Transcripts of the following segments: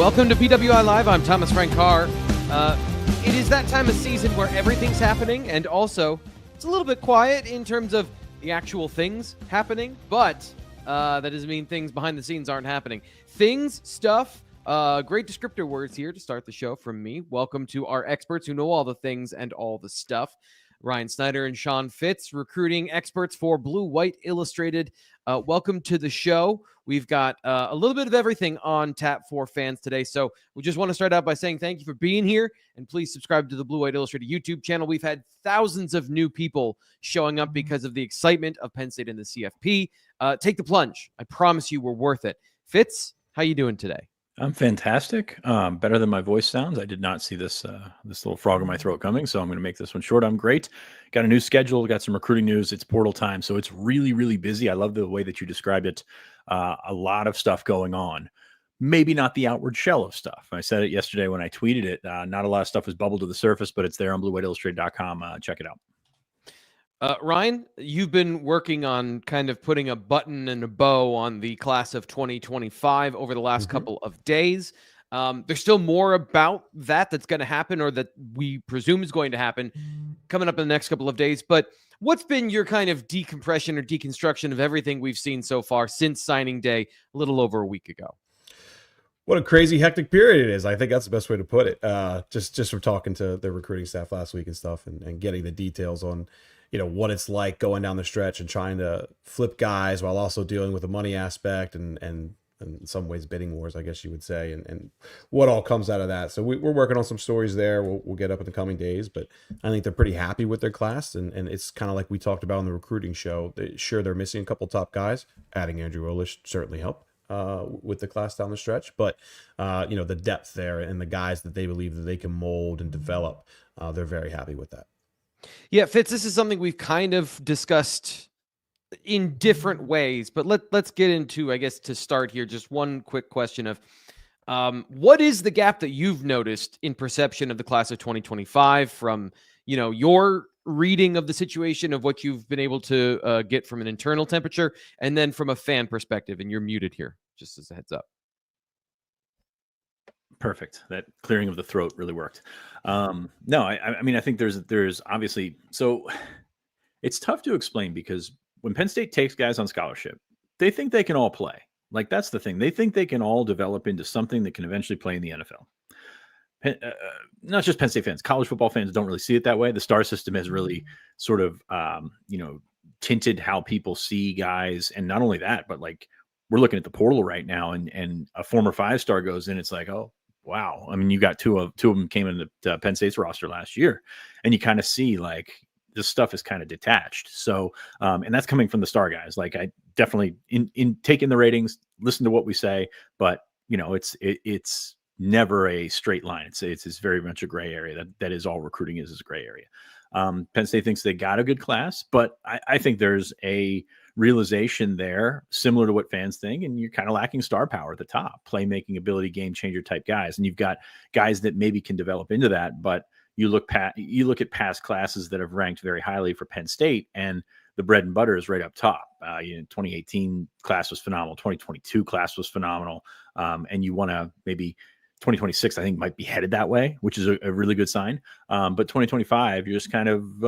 Welcome to PWI Live. I'm Thomas Frank Carr. It is that time of season where everything's happening, and also it's a little bit quiet in terms of the actual things happening, but that doesn't mean things behind the scenes aren't happening. Things, stuff, great descriptor words here to start the show from me. Welcome to our experts who know all the things and all the stuff. Ryan Snyder and Sean Fitz, recruiting experts for Blue White Illustrated. Welcome to the show. We've got a little bit of everything on tap for fans today. So we just want to start out by saying thank you for being here, and please subscribe to the Blue White Illustrated YouTube channel. We've had thousands of new people showing up because of the excitement of Penn State and the CFP. Take the plunge. I promise you we're worth it. Fitz, how you doing today? I'm fantastic. Better than my voice sounds. I did not see this little frog in my throat coming, so I'm going to make this one short. I'm great. Got a new schedule. Got some recruiting news. It's portal time, so it's really, really busy. I love the way that you described it. A lot of stuff going on. Maybe not the outward shell of stuff. I said it yesterday when I tweeted it. Not a lot of stuff has bubbled to the surface, but it's there on bluewhiteillustrated.com. Check it out. Ryan, you've been working on kind of putting a button and a bow on the class of 2025 over the last couple of days. There's still more about that's going to happen, or that we presume is going to happen coming up in the next couple of days. But what's been your kind of decompression or deconstruction of everything we've seen so far since signing day a little over a week ago? What a crazy, hectic period it is. I think that's the best way to put it. Just from talking to the recruiting staff last week and stuff, and getting the details on, what it's like going down the stretch and trying to flip guys while also dealing with the money aspect and in some ways bidding wars, I guess you would say, and what all comes out of that. So we're working on some stories there. We'll get up in the coming days, but I think they're pretty happy with their class. And it's kind of like we talked about in the recruiting show. Sure, they're missing a couple top guys. Adding Andrew Olesh certainly helped with the class down the stretch. But, the depth there and the guys that they believe that they can mold and develop, they're very happy with that. Yeah, Fitz, this is something we've kind of discussed in different ways, but let's get into, I guess, to start here, just one quick question of what is the gap that you've noticed in perception of the class of 2025 from, your reading of the situation, of what you've been able to get from an internal temperature, and then from a fan perspective? And you're muted here, just as a heads up. Perfect. That clearing of the throat really worked. No, I mean, I think there's obviously, so it's tough to explain, because when Penn State takes guys on scholarship, they think they can all play. Like, that's the thing. They think they can all develop into something that can eventually play in the NFL. Not just Penn State fans, college football fans don't really see it that way. The star system has really sort of, tinted how people see guys. And not only that, but like, we're looking at the portal right now, and a former 5-star goes in. It's like, oh, wow. I mean, you got two of them came into Penn State's roster last year, and you kind of see like this stuff is kind of detached. So, and that's coming from the star guys. Like, I definitely in taking the ratings, listen to what we say, but it's never a straight line. It's very much a gray area. That is all recruiting is a gray area. Penn State thinks they got a good class, but I think there's a realization there similar to what fans think, and you're kind of lacking star power at the top, playmaking ability, game changer type guys. And you've got guys that maybe can develop into that, but you look at past classes that have ranked very highly for Penn State, and the bread and butter is right up top. 2018 class was phenomenal. 2022 class was phenomenal. And you want to maybe 2026, I think, might be headed that way, which is a really good sign. But 2025, you're just kind of,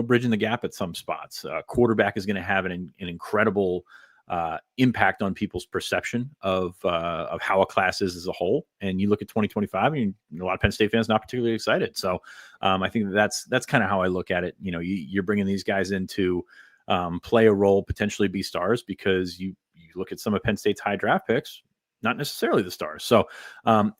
bridging the gap at some spots. Quarterback is going to have an incredible impact on people's perception of how a class is as a whole. And you look at 2025, and a lot of Penn State fans not particularly excited. So I think that's kind of how I look at it. You're bringing these guys in to play a role, potentially be stars, because you look at some of Penn State's high draft picks, not necessarily the stars. So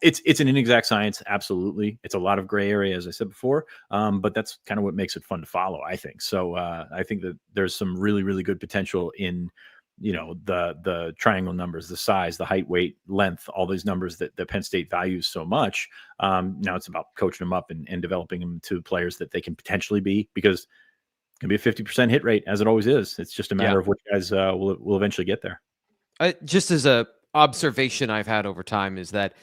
it's an inexact science. Absolutely. It's a lot of gray area, as I said before. But that's kind of what makes it fun to follow, I think. So I think that there's some really, really good potential in, the triangle numbers, the size, the height, weight, length, all these numbers that Penn State values so much. Now it's about coaching them up and developing them to players that they can potentially be, because it can be a 50% hit rate, as it always is. It's just a matter of which guys will eventually get there. Just as a observation I've had over time is that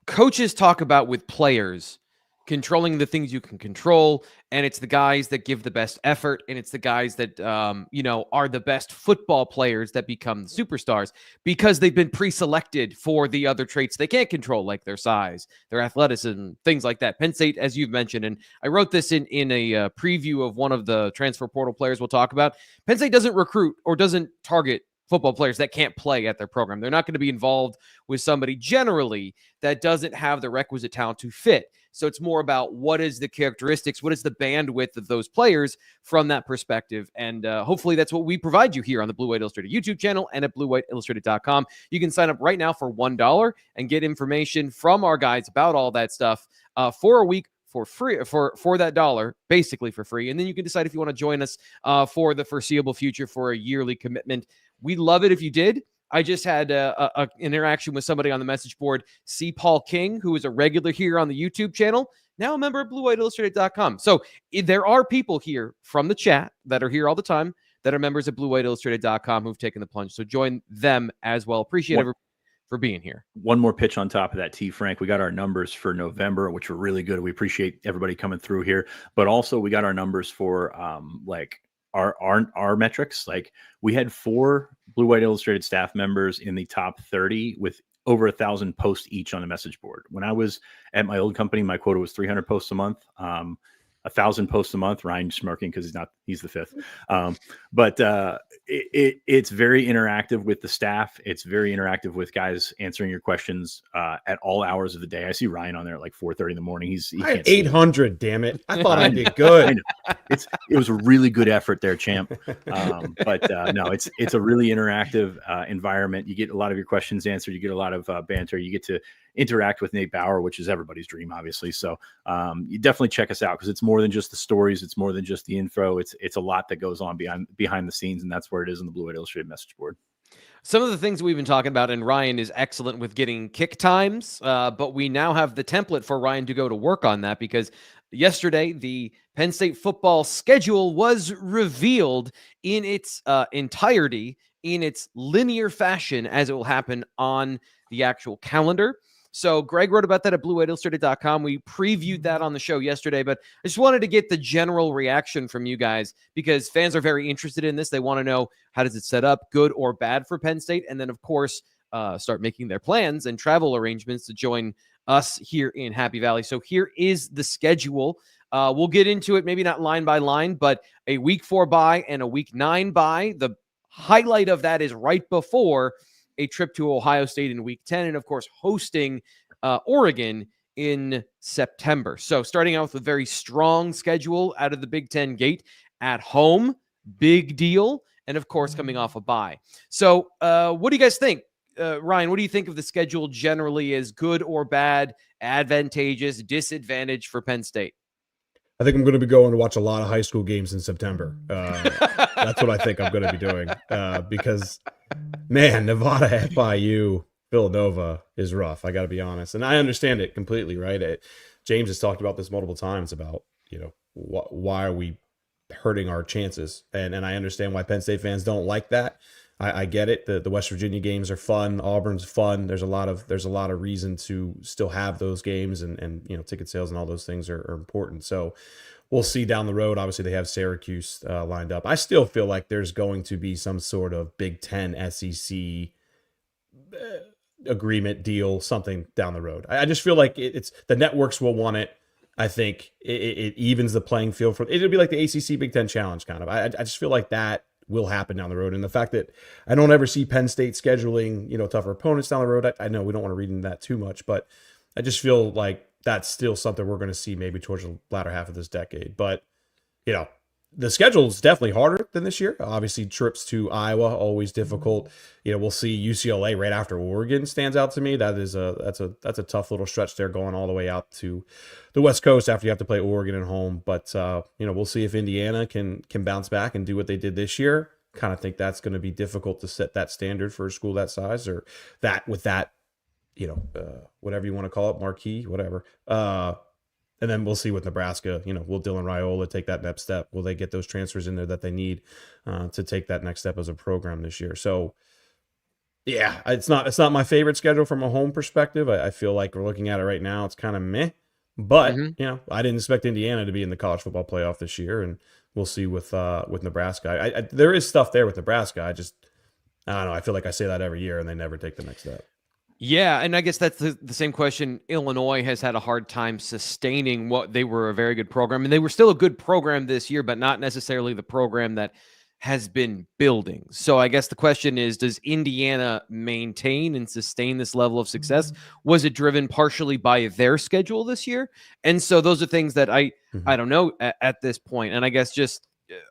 coaches talk about with players controlling the things you can control, and it's the guys that give the best effort, and it's the guys that are the best football players that become the superstars because they've been pre-selected for the other traits they can't control, like their size, their athleticism, things like that. Penn State, as you've mentioned, and I wrote this in a preview of one of the transfer portal players we'll talk about. Penn State doesn't recruit or doesn't target football players that can't play at their program. They're not going to be involved with somebody generally that doesn't have the requisite talent to fit. So it's more about what is the characteristics, what is the bandwidth of those players from that perspective. And hopefully that's what we provide you here on the Blue White Illustrated YouTube channel and at bluewhiteillustrated.com. You can sign up right now for $1 and get information from our guys about all that stuff for a week for free, for that $1, basically for free. And then you can decide if you want to join us for the foreseeable future for a yearly commitment. We'd love it if you did. I just had an interaction with somebody on the message board, C. Paul King, who is a regular here on the YouTube channel, now a member of bluewhiteillustrated.com. So there are people here from the chat that are here all the time that are members of bluewhiteillustrated.com who've taken the plunge. So join them as well. Appreciate everybody for being here. One more pitch on top of that, T. Frank. We got our numbers for November, which were really good. We appreciate everybody coming through here. But also we got our numbers for our metrics. Like, we had 4 Blue White Illustrated staff members in the top 30 with over 1,000 posts each on the message board. When I was at my old company, my quota was 300 posts a month. 1,000 posts a month. Ryan smirking because he's the 5th. But it's very interactive with the staff. It's very interactive with guys answering your questions at all hours of the day. I see Ryan on there at like 4:30 in the morning. He had 800. Damn it! I thought I did good. It was a really good effort there, champ. No, it's a really interactive environment. You get a lot of your questions answered. You get a lot of banter. You get to interact with Nate Bauer, which is everybody's dream, obviously. So you definitely check us out because it's more than just the stories. It's more than just the info. It's a lot that goes on behind the scenes, and that's where it is on the Blue White Illustrated message board. Some of the things we've been talking about, and Ryan is excellent with getting kick times, but we now have the template for Ryan to go to work on that because yesterday the Penn State football schedule was revealed in its entirety, in its linear fashion, as it will happen on the actual calendar. So Greg wrote about that at bluewhiteillustrated.com. We previewed that on the show yesterday, but I just wanted to get the general reaction from you guys because fans are very interested in this. They want to know, how does it set up, good or bad for Penn State? And then, of course, start making their plans and travel arrangements to join us here in Happy Valley. So here is the schedule. We'll get into it, maybe not line by line, but a week 4 bye and a week 9 bye. The highlight of that is right before a trip to Ohio State in week 10, and of course, hosting Oregon in September. So starting out with a very strong schedule out of the Big Ten gate at home, big deal. And of course, coming off a bye. So what do you guys think? Ryan, what do you think of the schedule generally? As good or bad, advantageous, disadvantage for Penn State? I think I'm going to be going to watch a lot of high school games in September. That's what I think I'm going to be doing because, man, Nevada, FIU, Villanova is rough. I got to be honest. And I understand it completely, right? James has talked about this multiple times about, why are we hurting our chances? And I understand why Penn State fans don't like that. I get it. The West Virginia games are fun. Auburn's fun. There's a lot of reason to still have those games, and ticket sales and all those things are important. So we'll see down the road. Obviously, they have Syracuse lined up. I still feel like there's going to be some sort of Big Ten SEC agreement deal, something down the road. I just feel like it's the networks will want it. I think it evens the playing field for. It'll be like the ACC Big Ten Challenge kind of. I just feel like that will happen down the road. And the fact that I don't ever see Penn State scheduling, tougher opponents down the road. I know we don't want to read into that too much, but I just feel like that's still something we're going to see maybe towards the latter half of this decade. But, the schedule is definitely harder than this year. Obviously, trips to Iowa, always difficult. We'll see UCLA right after Oregon stands out to me. That's a tough little stretch there going all the way out to the West Coast after you have to play Oregon at home. But, we'll see if Indiana can bounce back and do what they did this year. Kind of think that's going to be difficult to set that standard for a school that size or that with that, whatever you want to call it, marquee, whatever. And then we'll see with Nebraska, will Dylan Raiola take that next step? Will they get those transfers in there that they need to take that next step as a program this year? So, it's not my favorite schedule from a home perspective. I feel like we're looking at it right now. It's kind of meh. But Mm-hmm. I didn't expect Indiana to be in the college football playoff this year, and we'll see with Nebraska. There is stuff there with Nebraska. I don't know. I feel like I say that every year, and they never take the next step. Yeah, and I guess that's the same question. Illinois has had a hard time sustaining what they were a very good program, and they were still a good program this year, but not necessarily the program that has been building. So I guess the question is, does Indiana maintain and sustain this level of success? Was it driven partially by their schedule this year? And so those are things that I don't know at this point. And I guess just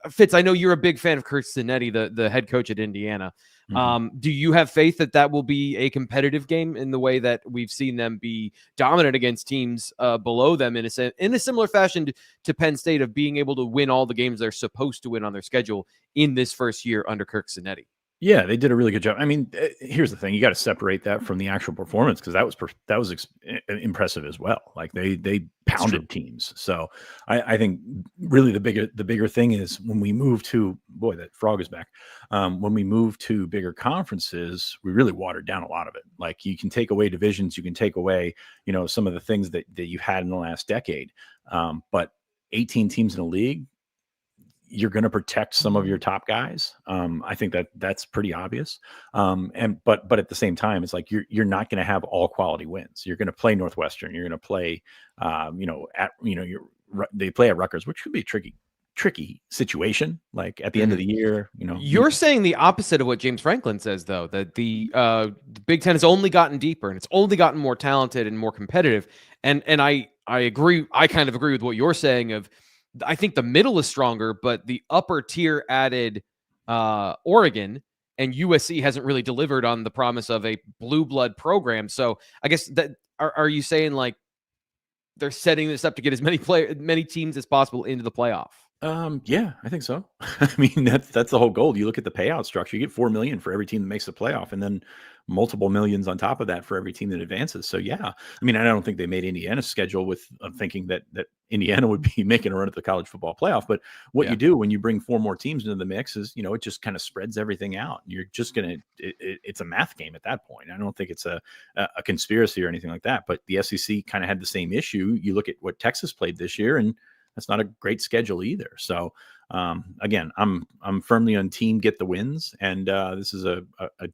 Fitz, I know you're a big fan of Kurt Cinetti, the head coach at Indiana. Do you have faith that that will be a competitive game in the way that we've seen them be dominant against teams below them in a similar fashion to Penn State, of being able to win all the games they're supposed to win on their schedule in this first year under Kirk Cinetti? Yeah, they did a really good job. I mean, here's the thing: you got to separate that from the actual performance, because that was impressive as well. Like they pounded teams. So I think really the bigger thing is when we move to, boy, that frog is back. When we move to bigger conferences, we really watered down a lot of it. Like, you can take away divisions, you can take away some of the things that you had in the last decade, but 18 teams in a league, you're going to protect some of your top guys. I think that's pretty obvious. But at the same time, it's like you're not going to have all quality wins. You're going to play Northwestern. You're going to play, they play at Rutgers, which could be a tricky situation. Like at the end of the year, You're saying the opposite of what James Franklin says, though, that the Big Ten has only gotten deeper and it's only gotten more talented and more competitive. And I agree. I kind of agree with what you're saying of, I think the middle is stronger, but the upper tier added Oregon, and USC hasn't really delivered on the promise of a blue blood program. So I guess that are you saying like they're setting this up to get as many teams as possible into the playoff? Yeah, I think so. I mean, that's the whole goal. You look at the payout structure, you get $4 million for every team that makes the playoff, and then multiple millions on top of that for every team that advances. So yeah, I mean, I don't think they made Indiana's schedule with thinking that Indiana would be making a run at the college football playoff. But what you do when you bring 4 more teams into the mix is, it just kind of spreads everything out. You're just it's a math game at that point. I don't think it's a conspiracy or anything like that. But the SEC kind of had the same issue. You look at what Texas played this year, and that's not a great schedule either. So again, I'm firmly on team get the wins, and this is a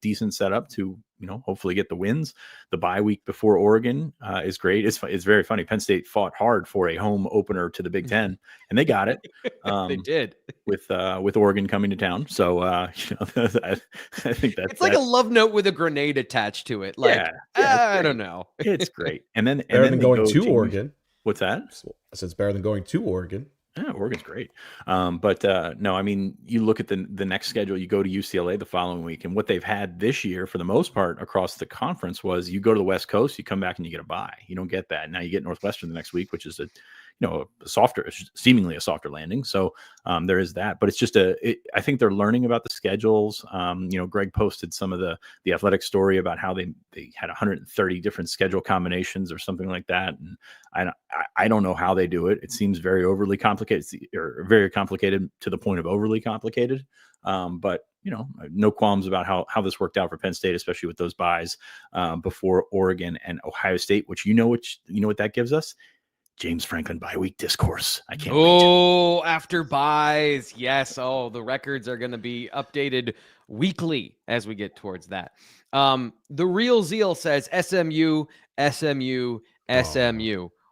decent setup to hopefully get the wins. The bye week before Oregon is great. It's very funny. Penn State fought hard for a home opener to the Big Ten, and they got it. They did with Oregon coming to town. So I think it's like a love note with a grenade attached to it. Like I don't know. It's great. And then better than going to Oregon. What's that? I said it's better than going to Oregon. Yeah, Oregon's great. But no, I mean, you look at the next schedule, you go to UCLA the following week, and what they've had this year for the most part across the conference was you go to the West Coast, you come back and you get a bye. You don't get that. Now you get Northwestern the next week, which is seemingly a softer landing. So there is that, but it's just I think they're learning about the schedules. Greg posted some of the athletic story about how they had 130 different schedule combinations or something like that. And I don't know how they do it. It seems very overly complicated, or very complicated to the point of overly complicated. But no qualms about how this worked out for Penn State, especially with those buys before Oregon and Ohio State, which what that gives us. James Franklin bye week discourse. I can't wait. Oh, after buys. Yes. Oh, the records are going to be updated weekly as we get towards that. The Real Zeal says SMU.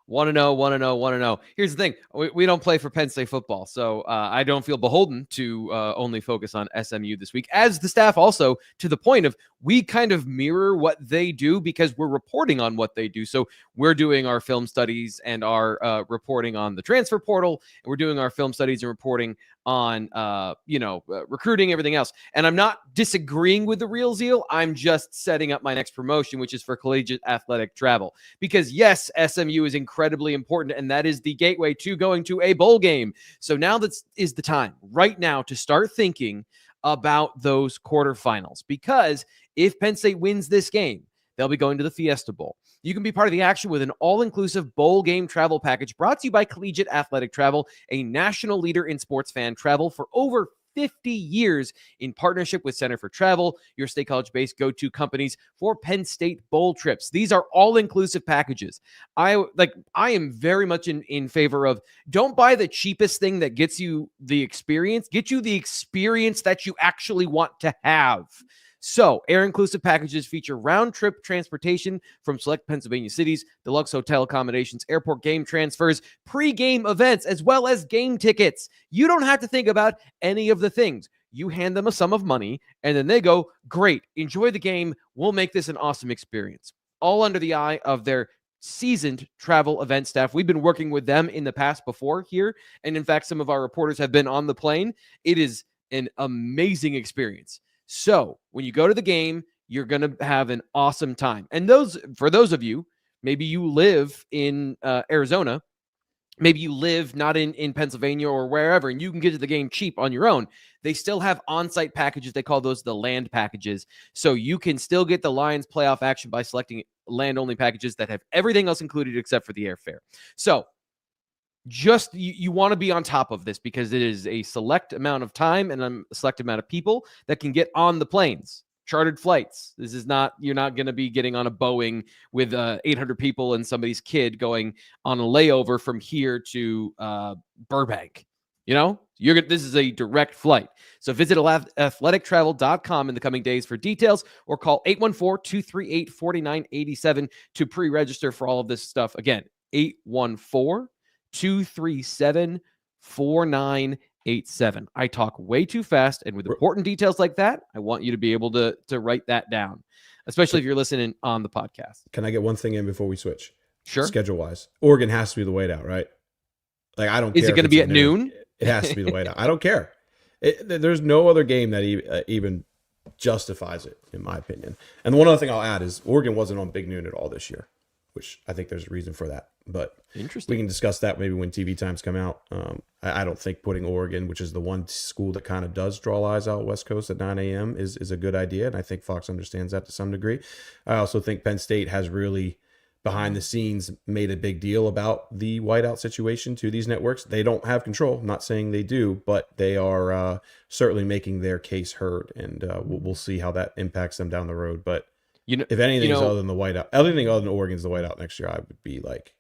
Want to know. Here's the thing. We don't play for Penn State football, so I don't feel beholden to only focus on SMU this week, as the staff also, to the point of we kind of mirror what they do because we're reporting on what they do. So we're doing our film studies and our reporting on the transfer portal, and we're doing our film studies and reporting on, recruiting, everything else. And I'm not disagreeing with the Real Zeal. I'm just setting up my next promotion, which is for collegiate athletic travel. Because yes, SMU is incredibly important, and that is the gateway to going to a bowl game. So now that is the time right now to start thinking about those quarterfinals, because if Penn State wins this game, they'll be going to the Fiesta Bowl. You can be part of the action with an all-inclusive bowl game travel package brought to you by Collegiate Athletic Travel, a national leader in sports fan travel for over 50 years in partnership with Center for Travel, your State College-based go-to companies for Penn State bowl trips. These are all-inclusive packages. I am very much in favor of, don't buy the cheapest thing that gets you the experience. Get you the experience that you actually want to have. So, air-inclusive packages feature round-trip transportation from select Pennsylvania cities, deluxe hotel accommodations, airport game transfers, pre-game events, as well as game tickets. You don't have to think about any of the things. You hand them a sum of money, and then they go, great, enjoy the game. We'll make this an awesome experience. All under the eye of their seasoned travel event staff. We've been working with them in the past before here, and in fact, some of our reporters have been on the plane. It is an amazing experience. So when you go to the game, you're going to have an awesome time. And for those of you, maybe you live in Arizona, maybe you live not in Pennsylvania or wherever, and you can get to the game cheap on your own. They still have on-site packages. They call those the land packages. So you can still get the Lions playoff action by selecting land-only packages that have everything else included except for the airfare. So just you want to be on top of this because it is a select amount of time and a select amount of people that can get on the planes. Chartered flights. This is not, you're not going to be getting on a Boeing with 800 people and somebody's kid going on a layover from here to Burbank. You know, this is a direct flight. So visit athletictravel.com in the coming days for details or call 814-238-4987 to pre-register for all of this stuff. Again, 814-237-4987. I talk way too fast, and with important details like that, I want you to be able to write that down, especially if you're listening on the podcast. Can I get one thing in before we switch? Sure. Schedule-wise, Oregon has to be the whiteout, right? Like, I don't care. Is it going to be at noon? It has to be the whiteout. I don't care. There's no other game that even justifies it, in my opinion. And one other thing I'll add is Oregon wasn't on Big Noon at all this year, which I think there's a reason for that. But interesting. We can discuss that maybe when TV times come out. I don't think putting Oregon, which is the one school that kind of does draw eyes out West Coast at 9 a.m. is a good idea. And I think Fox understands that to some degree. I also think Penn State has really, behind the scenes, made a big deal about the whiteout situation to these networks. They don't have control. I'm not saying they do, but they are certainly making their case heard. And we'll see how that impacts them down the road. But if anything other than the whiteout, anything other than Oregon's the whiteout next year, I would be like,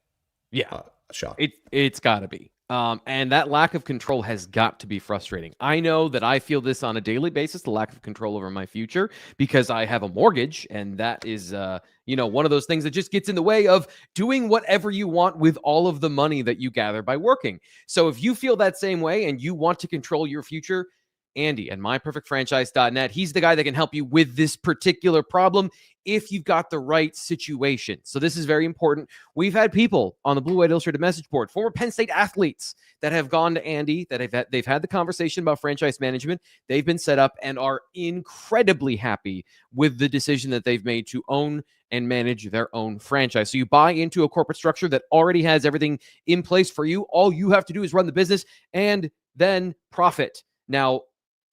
shocked. It's got to be. And that lack of control has got to be frustrating. I know that I feel this on a daily basis, the lack of control over my future, because I have a mortgage, and that is, one of those things that just gets in the way of doing whatever you want with all of the money that you gather by working. So if you feel that same way and you want to control your future, Andy and myperfectfranchise.net, he's the guy that can help you with this particular problem if you've got the right situation. So this is very important. We've had people on the Blue White Illustrated message board, former Penn State athletes, that have gone to Andy, that they've had the conversation about franchise management. They've been set up and are incredibly happy with the decision that they've made to own and manage their own franchise. So you buy into a corporate structure that already has everything in place for you. All you have to do is run the business and then profit. Now,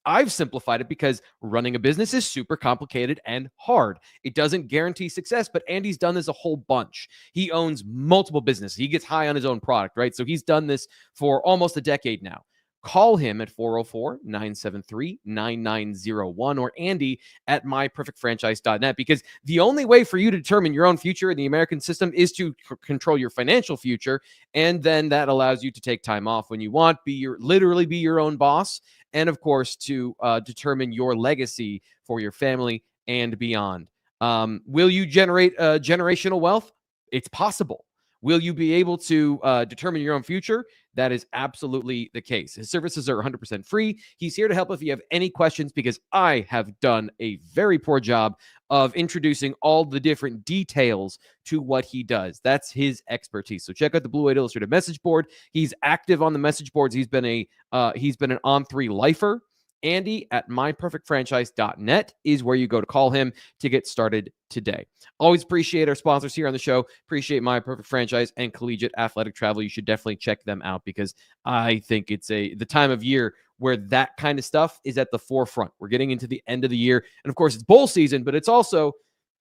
I've simplified it because running a business is super complicated and hard. It doesn't guarantee success, but Andy's done this a whole bunch. He owns multiple businesses. He gets high on his own product, right? So he's done this for almost a decade now. Call him at 404-973-9901 or Andy at myperfectfranchise.net, because the only way for you to determine your own future in the American system is to control your financial future. And then that allows you to take time off when you want, literally be your own boss. And of course, to determine your legacy for your family and beyond. Will you generate generational wealth? It's possible. Will you be able to determine your own future? That is absolutely the case. His services are 100% free. He's here to help if you have any questions, because I have done a very poor job of introducing all the different details to what he does. That's his expertise. So check out the Blue White Illustrated message board. He's active on the message boards. He's been an On3 lifer. Andy at myperfectfranchise.net is where you go to call him to get started today. Always appreciate our sponsors here on the show. Appreciate My Perfect Franchise and Collegiate Athletic Travel. You should definitely check them out, because I think it's the time of year where that kind of stuff is at the forefront. We're getting into the end of the year. And of course, it's bowl season, but it's also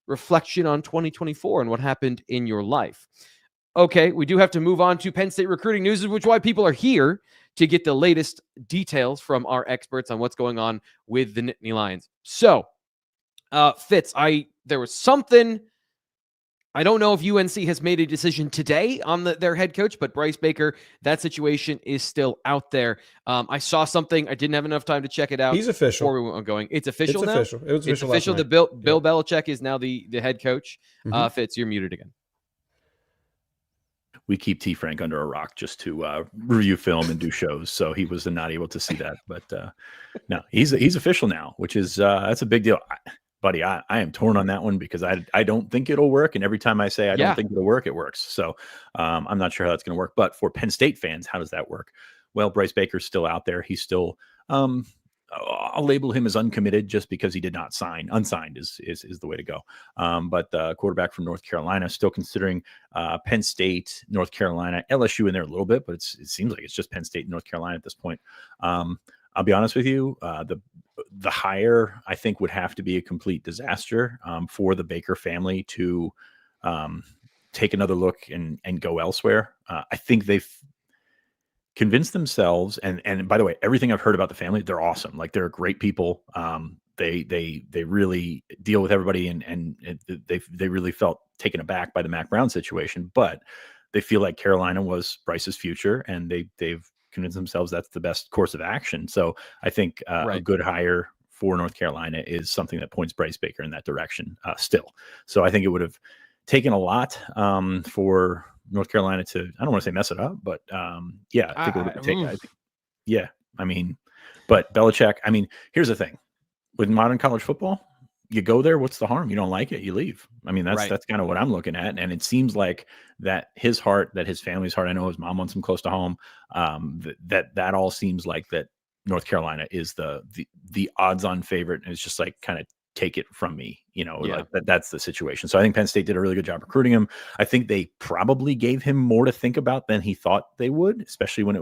reflection on 2024 and what happened in your life. Okay, we do have to move on to Penn State recruiting news, which is why people are here to get the latest details from our experts on what's going on with the Nittany Lions. So, Fitz, there was something. I don't know if UNC has made a decision today on their head coach, but Bryce Baker, that situation is still out there. I saw something. I didn't have enough time to check it out. He's official. Before we went going. It's official now? Official. It was official. It's official. Last Bill night. Belichick is now the head coach. Mhm. Fitz, you're muted again. We keep T. Frank under a rock just to review film and do shows, so he was not able to see that. But no, he's official now, which is that's a big deal. Buddy, I am torn on that one because I don't think it'll work. And every time I say I don't think it'll work, it works. So I'm not sure how that's going to work. But for Penn State fans, how does that work? Well, Bryce Baker's still out there. He's still, I'll label him as uncommitted just because he did not sign. Unsigned is the way to go. But the quarterback from North Carolina, still considering Penn State, North Carolina, LSU in there a little bit, but it seems like it's just Penn State and North Carolina at this point. I'll be honest with you, the hire, I think, would have to be a complete disaster for the Baker family to take another look and go elsewhere. I think they've convinced themselves, and by the way, everything I've heard about the family, they're awesome. Like, they're great people. They really deal with everybody, and they really felt taken aback by the Mac Brown situation, but they feel like Carolina was Bryce's future, and they've convince themselves that's the best course of action. So I think a good hire for North Carolina is something that points Bryce Baker in that direction still. So I think it would have taken a lot for North Carolina to, I don't want to say mess it up, but yeah, I think it would take, yeah, I mean, but Belichick, I mean, here's the thing with modern college football, you go there, what's the harm? You don't like it, you leave. I mean, that's kind of what I'm looking at. And it seems like that his heart, that his family's heart, I know his mom wants him close to home. That all seems like that North Carolina is the odds on favorite. And it's just like, kind of take it from me, like that's the situation. So I think Penn State did a really good job recruiting him. I think they probably gave him more to think about than he thought they would, especially when he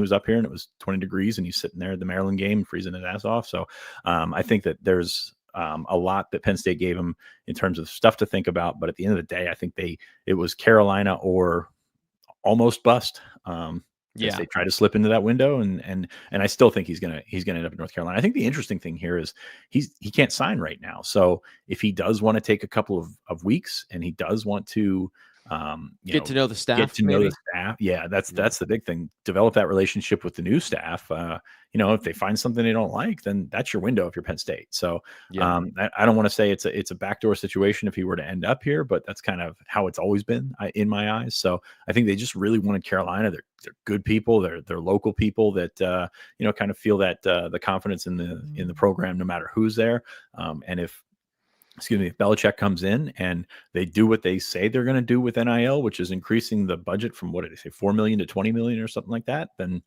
was up here and it was 20 degrees and he's sitting there at the Maryland game, freezing his ass off. So I think that there's a lot that Penn State gave him in terms of stuff to think about. But at the end of the day, I think it was Carolina or almost bust. They try to slip into that window, and I still think he's gonna end up in North Carolina. I think the interesting thing here is he can't sign right now. So if he does want to take a couple of weeks and he does want to get to know the staff, yeah, that's the big thing. Develop that relationship with the new staff. If they find something they don't like, then that's your window if you're Penn State. So I don't want to say it's a backdoor situation if he were to end up here, but that's kind of how it's always been in my eyes. So I think they just really wanted Carolina. They're good people. They're local people that kind of feel that the confidence in the program, no matter who's there. And if Belichick comes in and they do what they say they're going to do with NIL, which is increasing the budget from, what did they say, 4 million to 20 million or something like that, then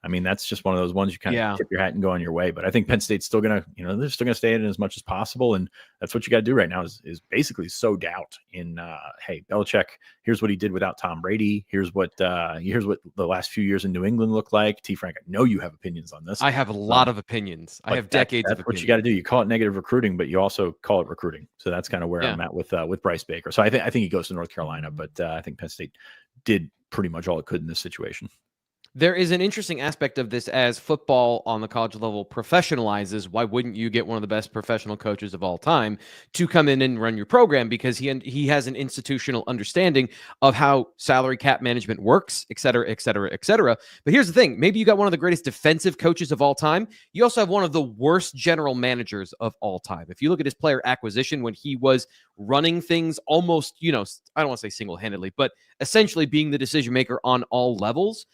I mean, that's just one of those ones you kind of tip your hat and go on your way. But I think Penn State's still going to, they're still going to stay in as much as possible. And that's what you got to do right now is basically sow doubt in, hey, Belichick, here's what he did without Tom Brady. Here's what the last few years in New England look like. T. Frank, I know you have opinions on this. I have a lot of opinions. I have decades of opinions. That's what you got to do. You call it negative recruiting, but you also call it recruiting. So that's kind of where I'm at with Bryce Baker. So I think he goes to North Carolina, but I think Penn State did pretty much all it could in this situation. There is an interesting aspect of this as football on the college level professionalizes. Why wouldn't you get one of the best professional coaches of all time to come in and run your program? Because he has an institutional understanding of how salary cap management works, et cetera, et cetera, et cetera. But here's the thing. Maybe you got one of the greatest defensive coaches of all time. You also have one of the worst general managers of all time. If you look at his player acquisition when he was running things almost, I don't want to say single-handedly, but essentially being the decision maker on all levels.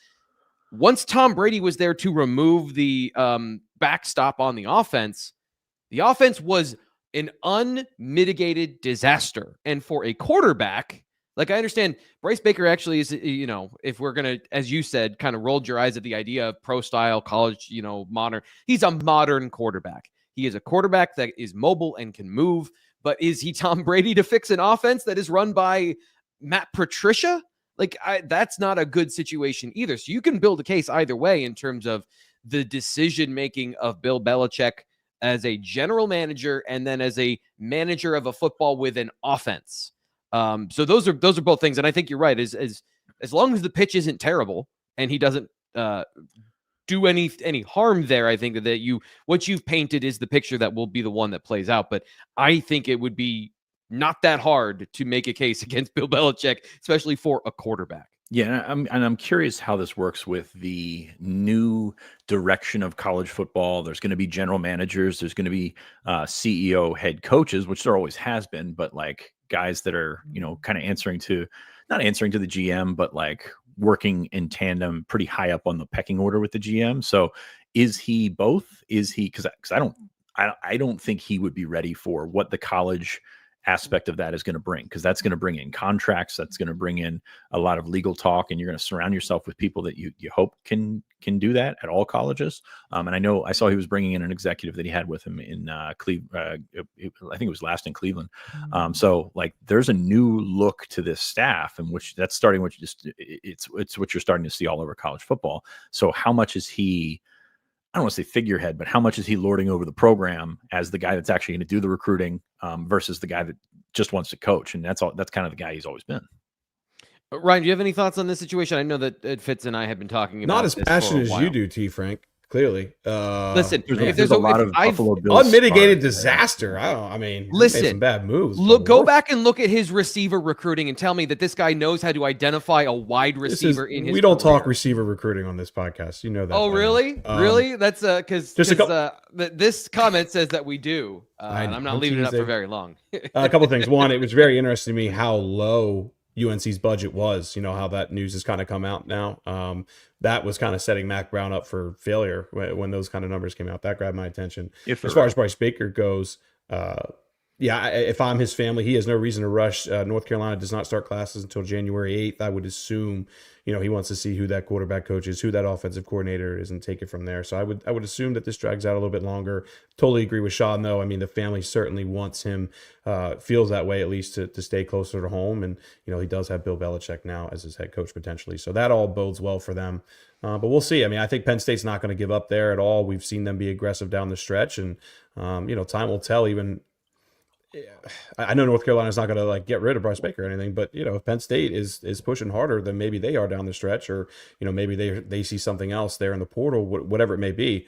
Once Tom Brady was there to remove the backstop on the offense was an unmitigated disaster. And for a quarterback, like, I understand Bryce Baker actually is, if we're going to, as you said, kind of rolled your eyes at the idea of pro style college, modern, he's a modern quarterback. He is a quarterback that is mobile and can move, but is he Tom Brady to fix an offense that is run by Matt Patricia? Like, that's not a good situation either. So you can build a case either way in terms of the decision-making of Bill Belichick as a general manager and then as a manager of a football with an offense. So those are both things. And I think you're right. As long as the pitch isn't terrible and he doesn't do any harm there. I think that what you've painted is the picture that will be the one that plays out. But I think it would be not that hard to make a case against Bill Belichick, especially for a quarterback. Yeah, I'm curious how this works with the new direction of college football. There's going to be general managers. There's going to be CEO, head coaches, which there always has been, but like guys that are, kind of not answering to the GM, but like working in tandem pretty high up on the pecking order with the GM. So is he both? Is he, because I don't think he would be ready for what the college aspect of that is going to bring, because that's going to bring in contracts, that's going to bring in a lot of legal talk, and you're going to surround yourself with people that you hope can do that at all colleges. And I saw he was bringing in an executive that he had with him in Cleveland. I think it was last in Cleveland. So like there's a new look to this staff, and which that's starting, which it's what you're starting to see all over college football. So how much is he, I don't want to say figurehead, but how much is he lording over the program as the guy that's actually going to do the recruiting versus the guy that just wants to coach? And that's kind of the guy he's always been. Ryan, do you have any thoughts on this situation? I know that Fitz and I have been talking about not as passionate as you do, T. Frank. Clearly, listen. There's a lot of Buffalo Bills unmitigated disaster. Listen, made some bad moves. Go back and look at his receiver recruiting and tell me that this guy knows how to identify a wide receiver in his. We don't talk receiver recruiting on this podcast. You know that. Oh, really? Really? That's because this comment says that we do, and I'm not leaving it up for very long. A couple of things. One, it was very interesting to me how low UNC's budget was, how that news has kind of come out now. That was kind of setting Mac Brown up for failure when those kind of numbers came out. That grabbed my attention. As far as Bryce Baker goes, if I'm his family, he has no reason to rush. North Carolina does not start classes until January 8th. I would assume, he wants to see who that quarterback coach is, who that offensive coordinator is, and take it from there. So I would assume that this drags out a little bit longer. Totally agree with Sean, though. I mean, the family certainly wants him, feels that way at least to stay closer to home. And, he does have Bill Belichick now as his head coach potentially. So that all bodes well for them. But we'll see. I mean, I think Penn State's not going to give up there at all. We've seen them be aggressive down the stretch, and, time will tell. Even I know North Carolina's not going to get rid of Bryce Baker or anything, but if Penn State is pushing harder than maybe they are down the stretch, or maybe they see something else there in the portal, whatever it may be,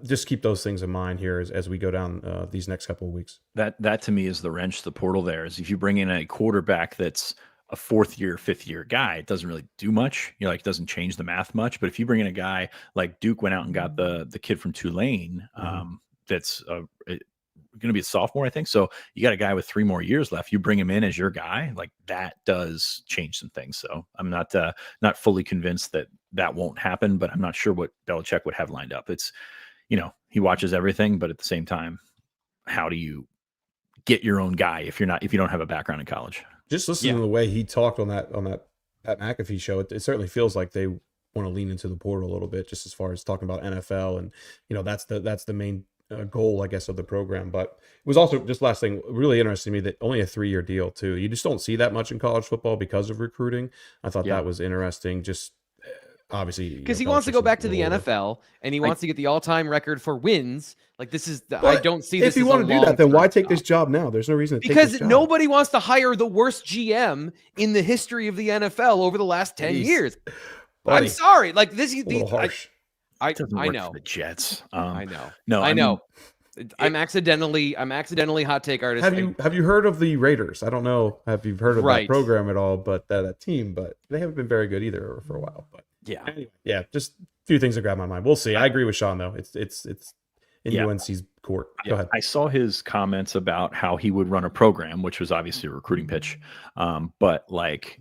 just keep those things in mind here as we go down these next couple of weeks. That to me is the wrench, the portal there is if you bring in a quarterback that's a fifth year guy, it doesn't really do much. It doesn't change the math much. But if you bring in a guy like Duke went out and got the kid from Tulane, that's going to be a sophomore, I think. So you got a guy with 3 more years left. You bring him in as your guy, like that does change some things. So I'm not fully convinced that won't happen, but I'm not sure what Belichick would have lined up. It's, he watches everything, but at the same time, how do you get your own guy if you don't have a background in college? Just listening to the way he talked on that Pat McAfee show, it certainly feels like they want to lean into the portal a little bit, just as far as talking about NFL, and that's the main goal, I guess, of the program. But it was also, just last thing, really interesting to me that only a 3-year deal too. You just don't see that much in college football because of recruiting. I thought that was interesting. Just obviously because he wants to go back to the NFL and he wants to get the all-time record for wins. Like this is, I don't see this. If you want to do that, then why take this job now? There's no reason to take this job. Nobody wants to hire the worst GM in the history of the NFL over the last 10 years. I'm sorry, like this. A little harsh. I know the Jets. I know. No, I know. I'm accidentally hot take artist. Have you heard of the Raiders? I don't know. Have you heard of that program at all? But that team, but they haven't been very good either for a while. But anyway, just a few things that grab my mind. We'll see. I agree with Sean though. It's in UNC's court. Go ahead. I saw his comments about how he would run a program, which was obviously a recruiting pitch. But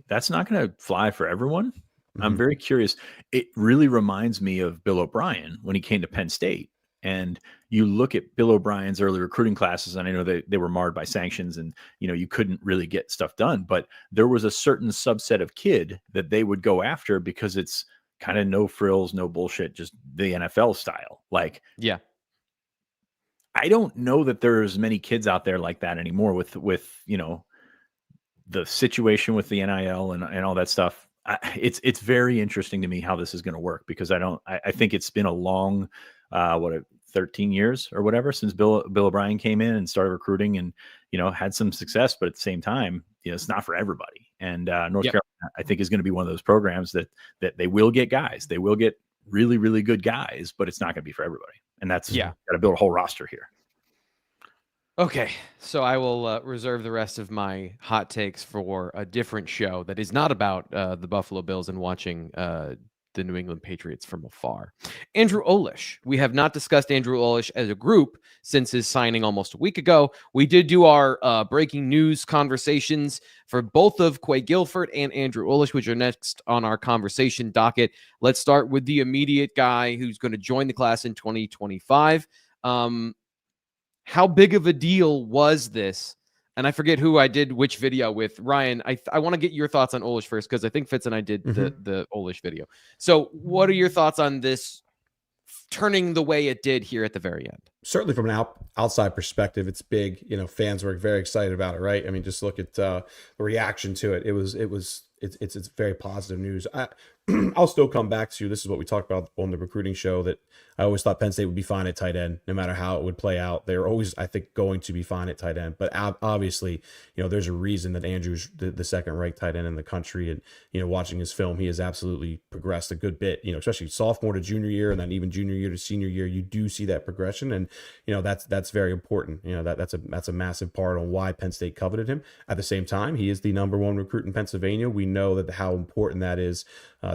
that's not going to fly for everyone. I'm very curious. It really reminds me of Bill O'Brien when he came to Penn State. And you look at Bill O'Brien's early recruiting classes, and I know they were marred by sanctions and, you couldn't really get stuff done. But there was a certain subset of kid that they would go after because it's kind of no frills, no bullshit, just the NFL style. I don't know that there's many kids out there like that anymore with the situation with the NIL and all that stuff. It's very interesting to me how this is going to work, because I think it's been a long 13 years or whatever since Bill O'Brien came in and started recruiting and had some success, but at the same time it's not for everybody. And North Carolina, I think, is going to be one of those programs that they will get guys, they will get really, really good guys, but it's not going to be for everybody. And that's Yeah. got to build a whole roster here. Okay, so I will reserve the rest of my hot takes for a different show that is not about the Buffalo Bills and watching the New England Patriots from afar. Andrew Olesh. We have not discussed Andrew Olesh as a group since his signing almost a week ago. We did do our breaking news conversations for both of Quay Guilford and Andrew Olesh, which are next on our conversation docket. Let's start with the immediate guy who's going to join the class in 2025. How big of a deal was this? And I forget who I did which video with. Ryan, I want to get your thoughts on Olesh first, because I think Fitz and I did the Olesh video. So what are your thoughts on this turning the way it did here at the very end? Certainly from an outside perspective, it's big. Fans were very excited about it, right? I mean, just look at the reaction to it. It's very positive news. I'll still come back to, this is what we talked about on the recruiting show, that I always thought Penn State would be fine at tight end, no matter how it would play out. They're always, I think, going to be fine at tight end. But obviously, there's a reason that Andrew's the second-ranked tight end in the country. And, watching his film, he has absolutely progressed a good bit, especially sophomore to junior year, and then even junior year to senior year. You do see that progression. And, that's very important. That's a massive part on why Penn State coveted him. At the same time, he is the number one recruit in Pennsylvania. We know that how important that is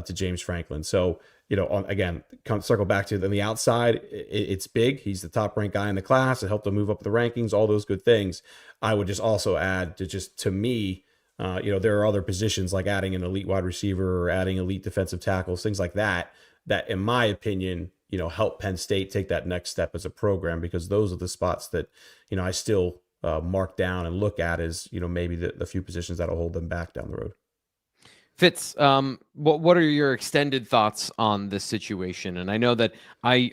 to James Franklin. So, again, circle back to the outside, it's big. He's the top ranked guy in the class. It helped him move up the rankings, all those good things. I would just also add to me, there are other positions like adding an elite wide receiver or adding elite defensive tackles, things like that in my opinion, help Penn State take that next step as a program, because those are the spots that, I still mark down and look at as, maybe the few positions that'll hold them back down the road. Fitz, what are your extended thoughts on this situation? And I know that I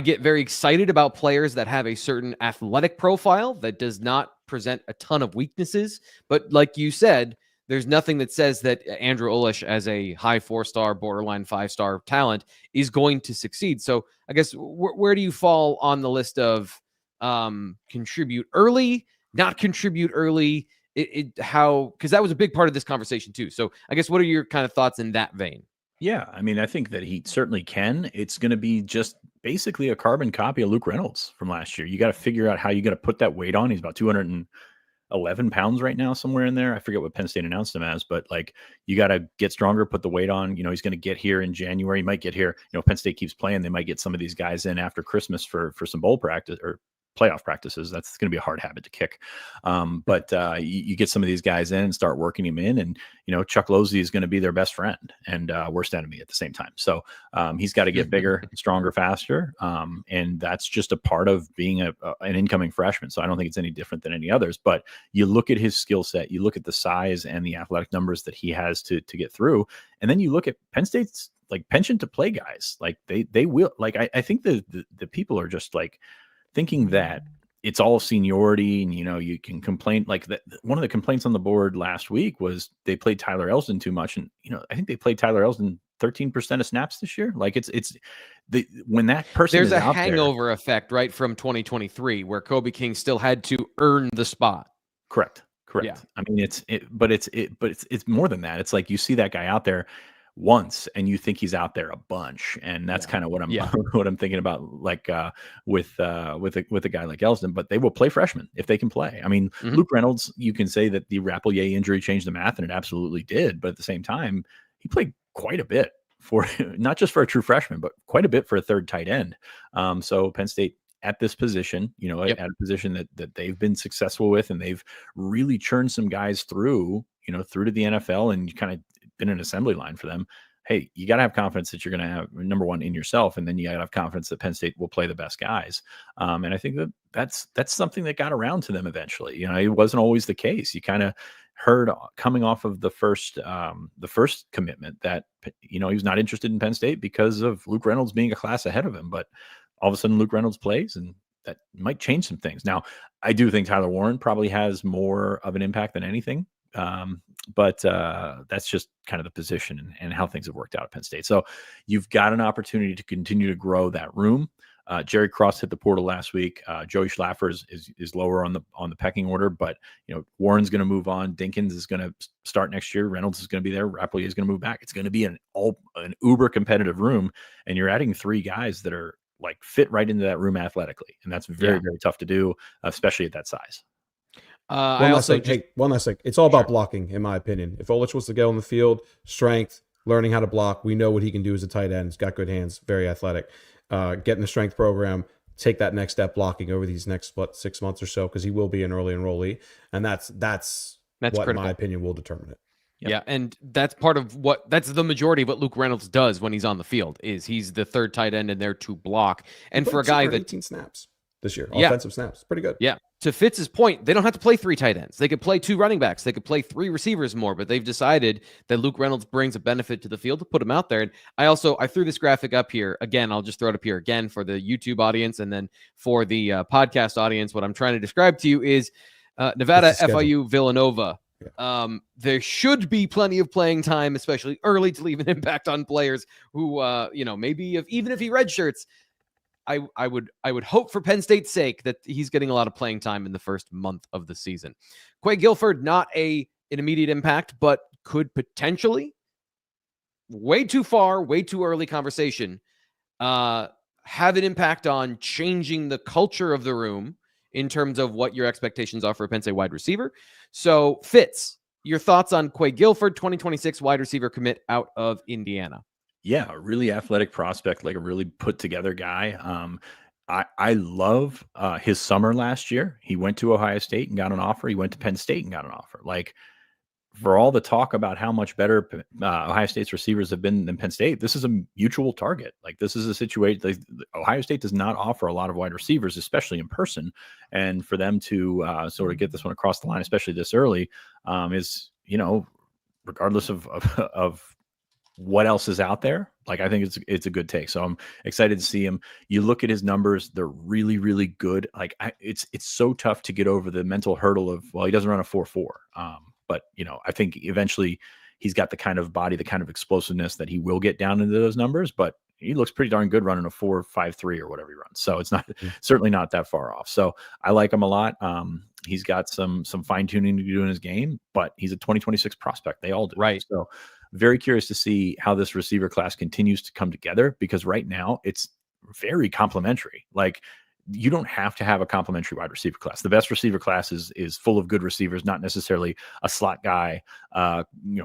get very excited about players that have a certain athletic profile that does not present a ton of weaknesses. But like you said, there's nothing that says that Andrew Olesh, as a high 4-star, borderline 5-star talent, is going to succeed. So I guess where do you fall on the list of contribute early, not contribute early? Because that was a big part of this conversation too. So I guess what are your kind of thoughts in that vein? Yeah, I mean, I think that he certainly can. It's going to be just basically a carbon copy of Luke Reynolds from last year. You got to figure out how you got to put that weight on. He's about 211 pounds right now, somewhere in there. I forget what Penn State announced him as, but like, you got to get stronger, put the weight on. He's going to get here in January. He might get here. Penn State keeps playing. They might get some of these guys in after Christmas for some bowl practice or playoff practices. That's going to be a hard habit to kick. But you get some of these guys in and start working him in, and, Chuck Losey is going to be their best friend and worst enemy at the same time. So he's got to get bigger, stronger, faster. And that's just a part of being an incoming freshman. So I don't think it's any different than any others, but you look at his skill set, you look at the size and the athletic numbers that he has to get through. And then you look at Penn State's like penchant to play guys. Like they will, like, I think the people are just like, thinking that it's all seniority and, you can complain like that. One of the complaints on the board last week was they played Tyler Elsdon too much. And, I think they played Tyler Elsdon 13% of snaps this year. Like when that person there's is a out hangover effect, right, from 2023 where Kobe King still had to earn the spot. Correct. Yeah. I mean, but it's more than that. It's like, you see that guy out there once and you think he's out there a bunch, and that's kind of what I'm what I'm thinking about, like with a guy like Elsdon. But they will play freshmen if they can play. I mean, Luke Reynolds, you can say that the Rapelier injury changed the math, and it absolutely did, but at the same time he played quite a bit for not just for a true freshman, but quite a bit for a third tight end. So Penn State at this position, at a position that they've been successful with, and they've really churned some guys through to the NFL, and kind of been an assembly line for them. Hey, you got to have confidence that you're going to have, number one, in yourself, and then you got to have confidence that Penn State will play the best guys. And I think that's something that got around to them eventually. It wasn't always the case. You kind of heard coming off of the first commitment that he was not interested in Penn State because of Luke Reynolds being a class ahead of him. But all of a sudden, Luke Reynolds plays, and that might change some things. Now, I do think Tyler Warren probably has more of an impact than anything. But that's just kind of the position and how things have worked out at Penn State. So you've got an opportunity to continue to grow that room. Jerry Cross hit the portal last week. Joey Schlaffer is lower on the pecking order, but Warren's going to move on. Dinkins is going to start next year. Reynolds is going to be there. Rappleyea is going to move back. It's going to be an uber competitive room, and you're adding 3 guys that are like fit right into that room athletically, and that's very very tough to do, especially at that size. One last thing. It's all about blocking, in my opinion. If Olesh wants to go on the field, strength, learning how to block, we know what he can do as a tight end. He's got good hands, very athletic. Get in the strength program, take that next step blocking over these next 6 months or so, because he will be an early enrollee, and that's what, critical. In my opinion, will determine it. Yep. Yeah, and that's that's the majority of what Luke Reynolds does when he's on the field. Is he's the third tight end in there to block, and for a guy that 18 snaps this year, offensive snaps, pretty good. Yeah. To Fitz's point, they don't have to play 3 tight ends. They could play 2 running backs. They could play 3 receivers more, but they've decided that Luke Reynolds brings a benefit to the field to put him out there. And I threw this graphic up here. Again, I'll just throw it up here again for the YouTube audience, and then for the podcast audience, what I'm trying to describe to you is Nevada, FIU, Villanova. Yeah. There should be plenty of playing time, especially early, to leave an impact on players who, maybe even if he redshirts, I would hope for Penn State's sake that he's getting a lot of playing time in the first month of the season. Quay Guilford, not an immediate impact, but could potentially, way too early conversation, have an impact on changing the culture of the room in terms of what your expectations are for a Penn State wide receiver. So, Fitz, your thoughts on Quay Guilford, 2026 wide receiver commit out of Indiana? Yeah, a really athletic prospect, like a really put together guy. I love his summer last year. He went to Ohio State and got an offer. He went to Penn State and got an offer. Like, for all the talk about how much better Ohio State's receivers have been than Penn State, this is a mutual target. Like, this is a situation. Like, Ohio State does not offer a lot of wide receivers, especially in person. And for them to sort of get this one across the line, especially this early, is, regardless of what else is out there, like, I think it's a good take. So I'm excited to see him. You look at his numbers; they're really, really good. Like, it's so tough to get over the mental hurdle of, well, he doesn't run a 4.4. But I think eventually he's got the kind of body, the kind of explosiveness that he will get down into those numbers. But he looks pretty darn good running a 4.53 or whatever he runs. So it's not certainly not that far off. So I like him a lot. He's got some fine tuning to do in his game, but he's a 2026 prospect. They all do. Right. So very curious to see how this receiver class continues to come together, because right now it's very complimentary. Like, you don't have to have a complimentary wide receiver class. The best receiver class is full of good receivers, not necessarily a slot guy,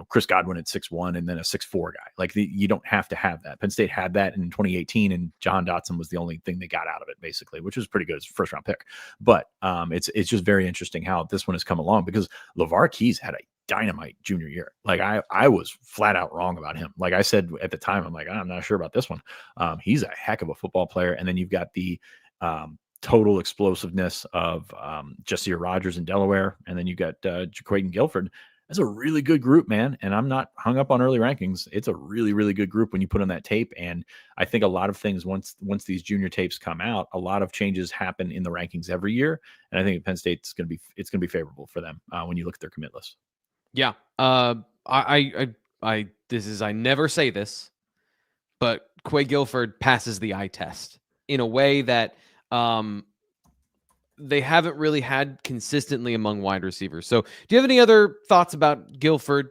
Chris Godwin at 6'1" and then a 6'4" guy. Like, you don't have to have that. Penn State had that in 2018, and Jahan Dotson was the only thing they got out of it, basically, which was pretty good as a first round pick. But it's just very interesting how this one has come along, because LeVar Keys had a dynamite junior year. Like, I was flat out wrong about him. Like I said at the time, I'm like, I'm not sure about this one. He's a heck of a football player. And then you've got the total explosiveness of Jasiah Rogers in Delaware, and then you got Jerquaden Guilford. That's a really good group, man. And I'm not hung up on early rankings. It's a really, really good group when you put on that tape. And I think a lot of things, once these junior tapes come out, a lot of changes happen in the rankings every year. And I think Penn State's going to be favorable for them when you look at their commit list. Yeah. I never say this, but Quay Guilford passes the eye test in a way that they haven't really had consistently among wide receivers. So do you have any other thoughts about Guilford,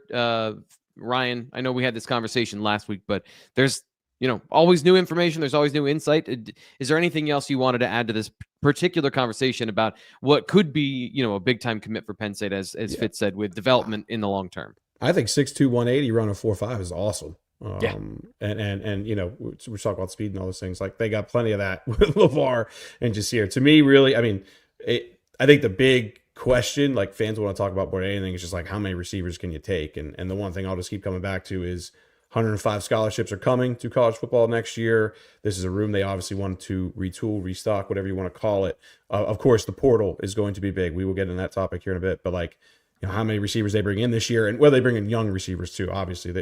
Ryan? I know we had this conversation last week, but there's, always new information. There's always new insight. Is there anything else you wanted to add to this particular conversation about what could be, a big time commit for Penn State, as Fitz said, with development in the long term? I think 6'2", 180 running 4.5 is awesome. Yeah. And we're talking about speed and all those things. Like, they got plenty of that with LeVar and Jasiah. To me, really, I think the big question, like, fans want to talk about more than anything, is just like, how many receivers can you take? And the one thing I'll just keep coming back to is 105 scholarships are coming to college football next year. This is a room they obviously want to retool, restock, whatever you want to call it. Of course, the portal is going to be big. We will get into that topic here in a bit. But, like, how many receivers they bring in this year, and whether they bring in young receivers too. Obviously,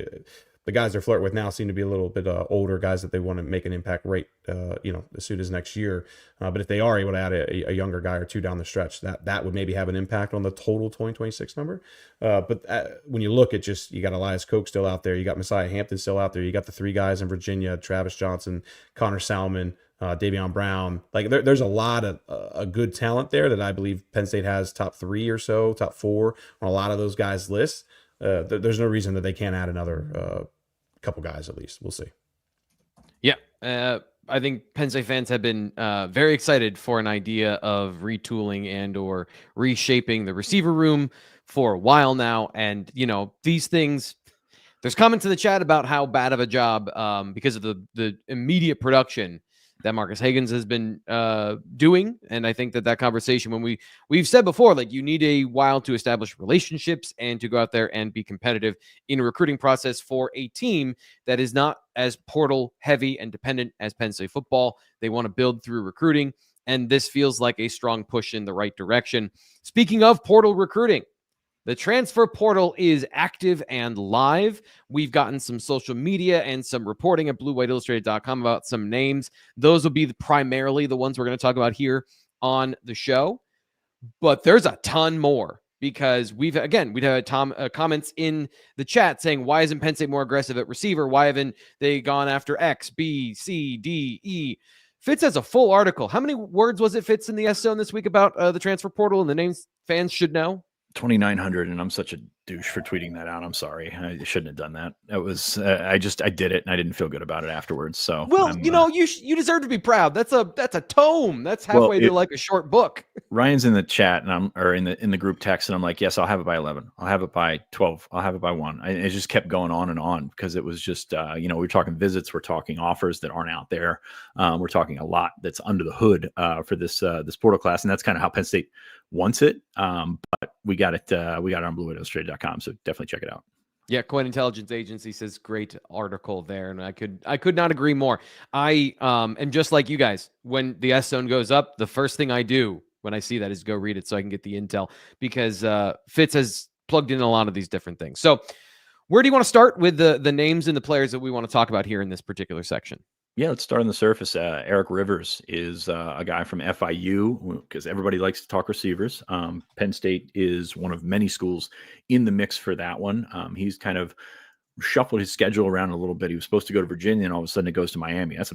the guys they're flirting with now seem to be a little bit older guys that they want to make an impact right, as soon as next year. But if they are able to add a younger guy or two down the stretch, that would maybe have an impact on the total 2026 number. But when you look at you got Elias Koch still out there, you got Messiah Hampton still out there, you got the 3 guys in Virginia, Travis Johnson, Connor Salmon, Davion Brown. Like there's a lot of a good talent there that I believe Penn State has top 3 or so, top 4 on a lot of those guys' lists. There's no reason that they can't add another couple guys at least. We'll see. Yeah. I think Penn State fans have been very excited for an idea of retooling and or reshaping the receiver room for a while now. And, these things, there's comments in the chat about how bad of a job because of the immediate production that Marcus Higgins has been doing. And I think that conversation, when we've said before, like, you need a while to establish relationships and to go out there and be competitive in a recruiting process for a team that is not as portal heavy and dependent as Penn State football. They want to build through recruiting, and this feels like a strong push in the right direction. Speaking of portal recruiting, the transfer portal is active and live. We've gotten some social media and some reporting at BlueWhiteIllustrated.com about some names. Those will be primarily the ones we're going to talk about here on the show. But there's a ton more, because we've had comments in the chat saying, why isn't Penn State more aggressive at receiver? Why haven't they gone after X, B, C, D, E? Fitz has a full article. How many words was it, Fitz, in the S-Zone this week about the transfer portal and the names fans should know? 2,900, and I'm such a douche for tweeting that out. I'm sorry. I shouldn't have done that. It was I did it, and I didn't feel good about it afterwards. So, well, you deserve to be proud. That's a tome. That's halfway to like a short book. Ryan's in the chat, and in the group text, and I'm like, yes, I'll have it by 11. I'll have it by 12. I'll have it by 1. It just kept going on and on, because it was just we're talking visits, we're talking offers that aren't out there, we're talking a lot that's under the hood for this portal class, and that's kind of how Penn State wants it. But we got it on BlueWhiteIllustrated.com, so definitely check it out. Yeah, Coin Intelligence Agency says great article there, and I could not agree more. I am just like you guys. When the S-Zone goes up, the first thing I do when I see that is go read it so I can get the intel, because Fitz has plugged in a lot of these different things. So where do you want to start with the names and the players that we want to talk about here in this particular section? Yeah, let's start on the surface. Eric Rivers is a guy from FIU, because everybody likes to talk receivers. Penn State is one of many schools in the mix for that one. He's kind of shuffled his schedule around a little bit. He was supposed to go to Virginia, and all of a sudden it goes to Miami. That's a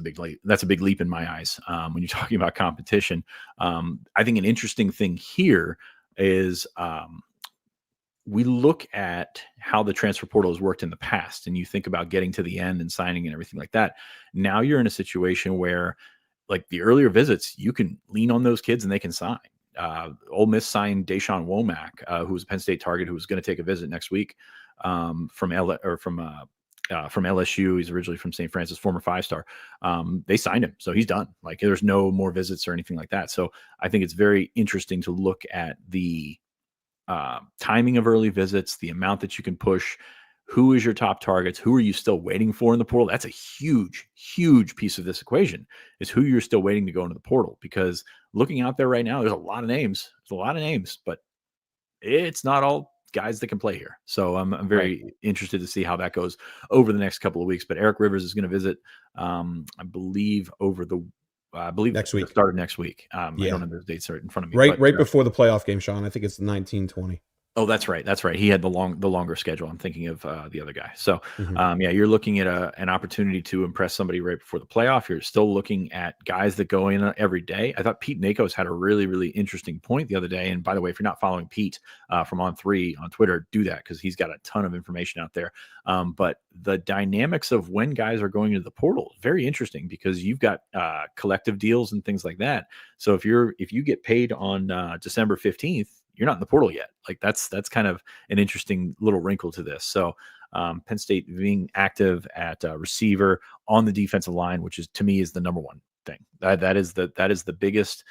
big leap in my eyes when you're talking about competition. I think an interesting thing here is we look at how the transfer portal has worked in the past, and you think about getting to the end and signing and everything like that. Now you're in a situation where, like, the earlier visits, you can lean on those kids and they can sign. Ole Miss signed Deshaun Womack, who was a Penn State target, who was going to take a visit next week from LSU. He's originally from St. Francis, former 5-star. They signed him, so he's done. Like, there's no more visits or anything like that. So I think it's very interesting to look at the timing of early visits, the amount that you can push, who is your top targets, who are you still waiting for in the portal. That's a huge, huge piece of this equation, is who you're still waiting to go into the portal. Because looking out there right now, there's a lot of names. But it's not all guys that can play here. So I'm very interested to see how that goes over the next couple of weeks. But Eric Rivers is going to visit, I believe next week. The start of next week. I don't have those dates right in front of me. Right before the playoff game, Sean. I think it's 19-20. Oh, that's right. He had the longer schedule. I'm thinking of the other guy. So, you're looking at an opportunity to impress somebody right before the playoff. You're still looking at guys that go in every day. I thought Pete Nakos had a really, really interesting point the other day. And by the way, if you're not following Pete from On3 on Twitter, do that, because he's got a ton of information out there. But the dynamics of when guys are going into the portal is very interesting, because you've got collective deals and things like that. So if you get paid on December 15th, you're not in the portal yet. Like, that's kind of an interesting little wrinkle to this. So Penn State being active at receiver, on the defensive line, which is, to me, is the number one thing. That is the biggest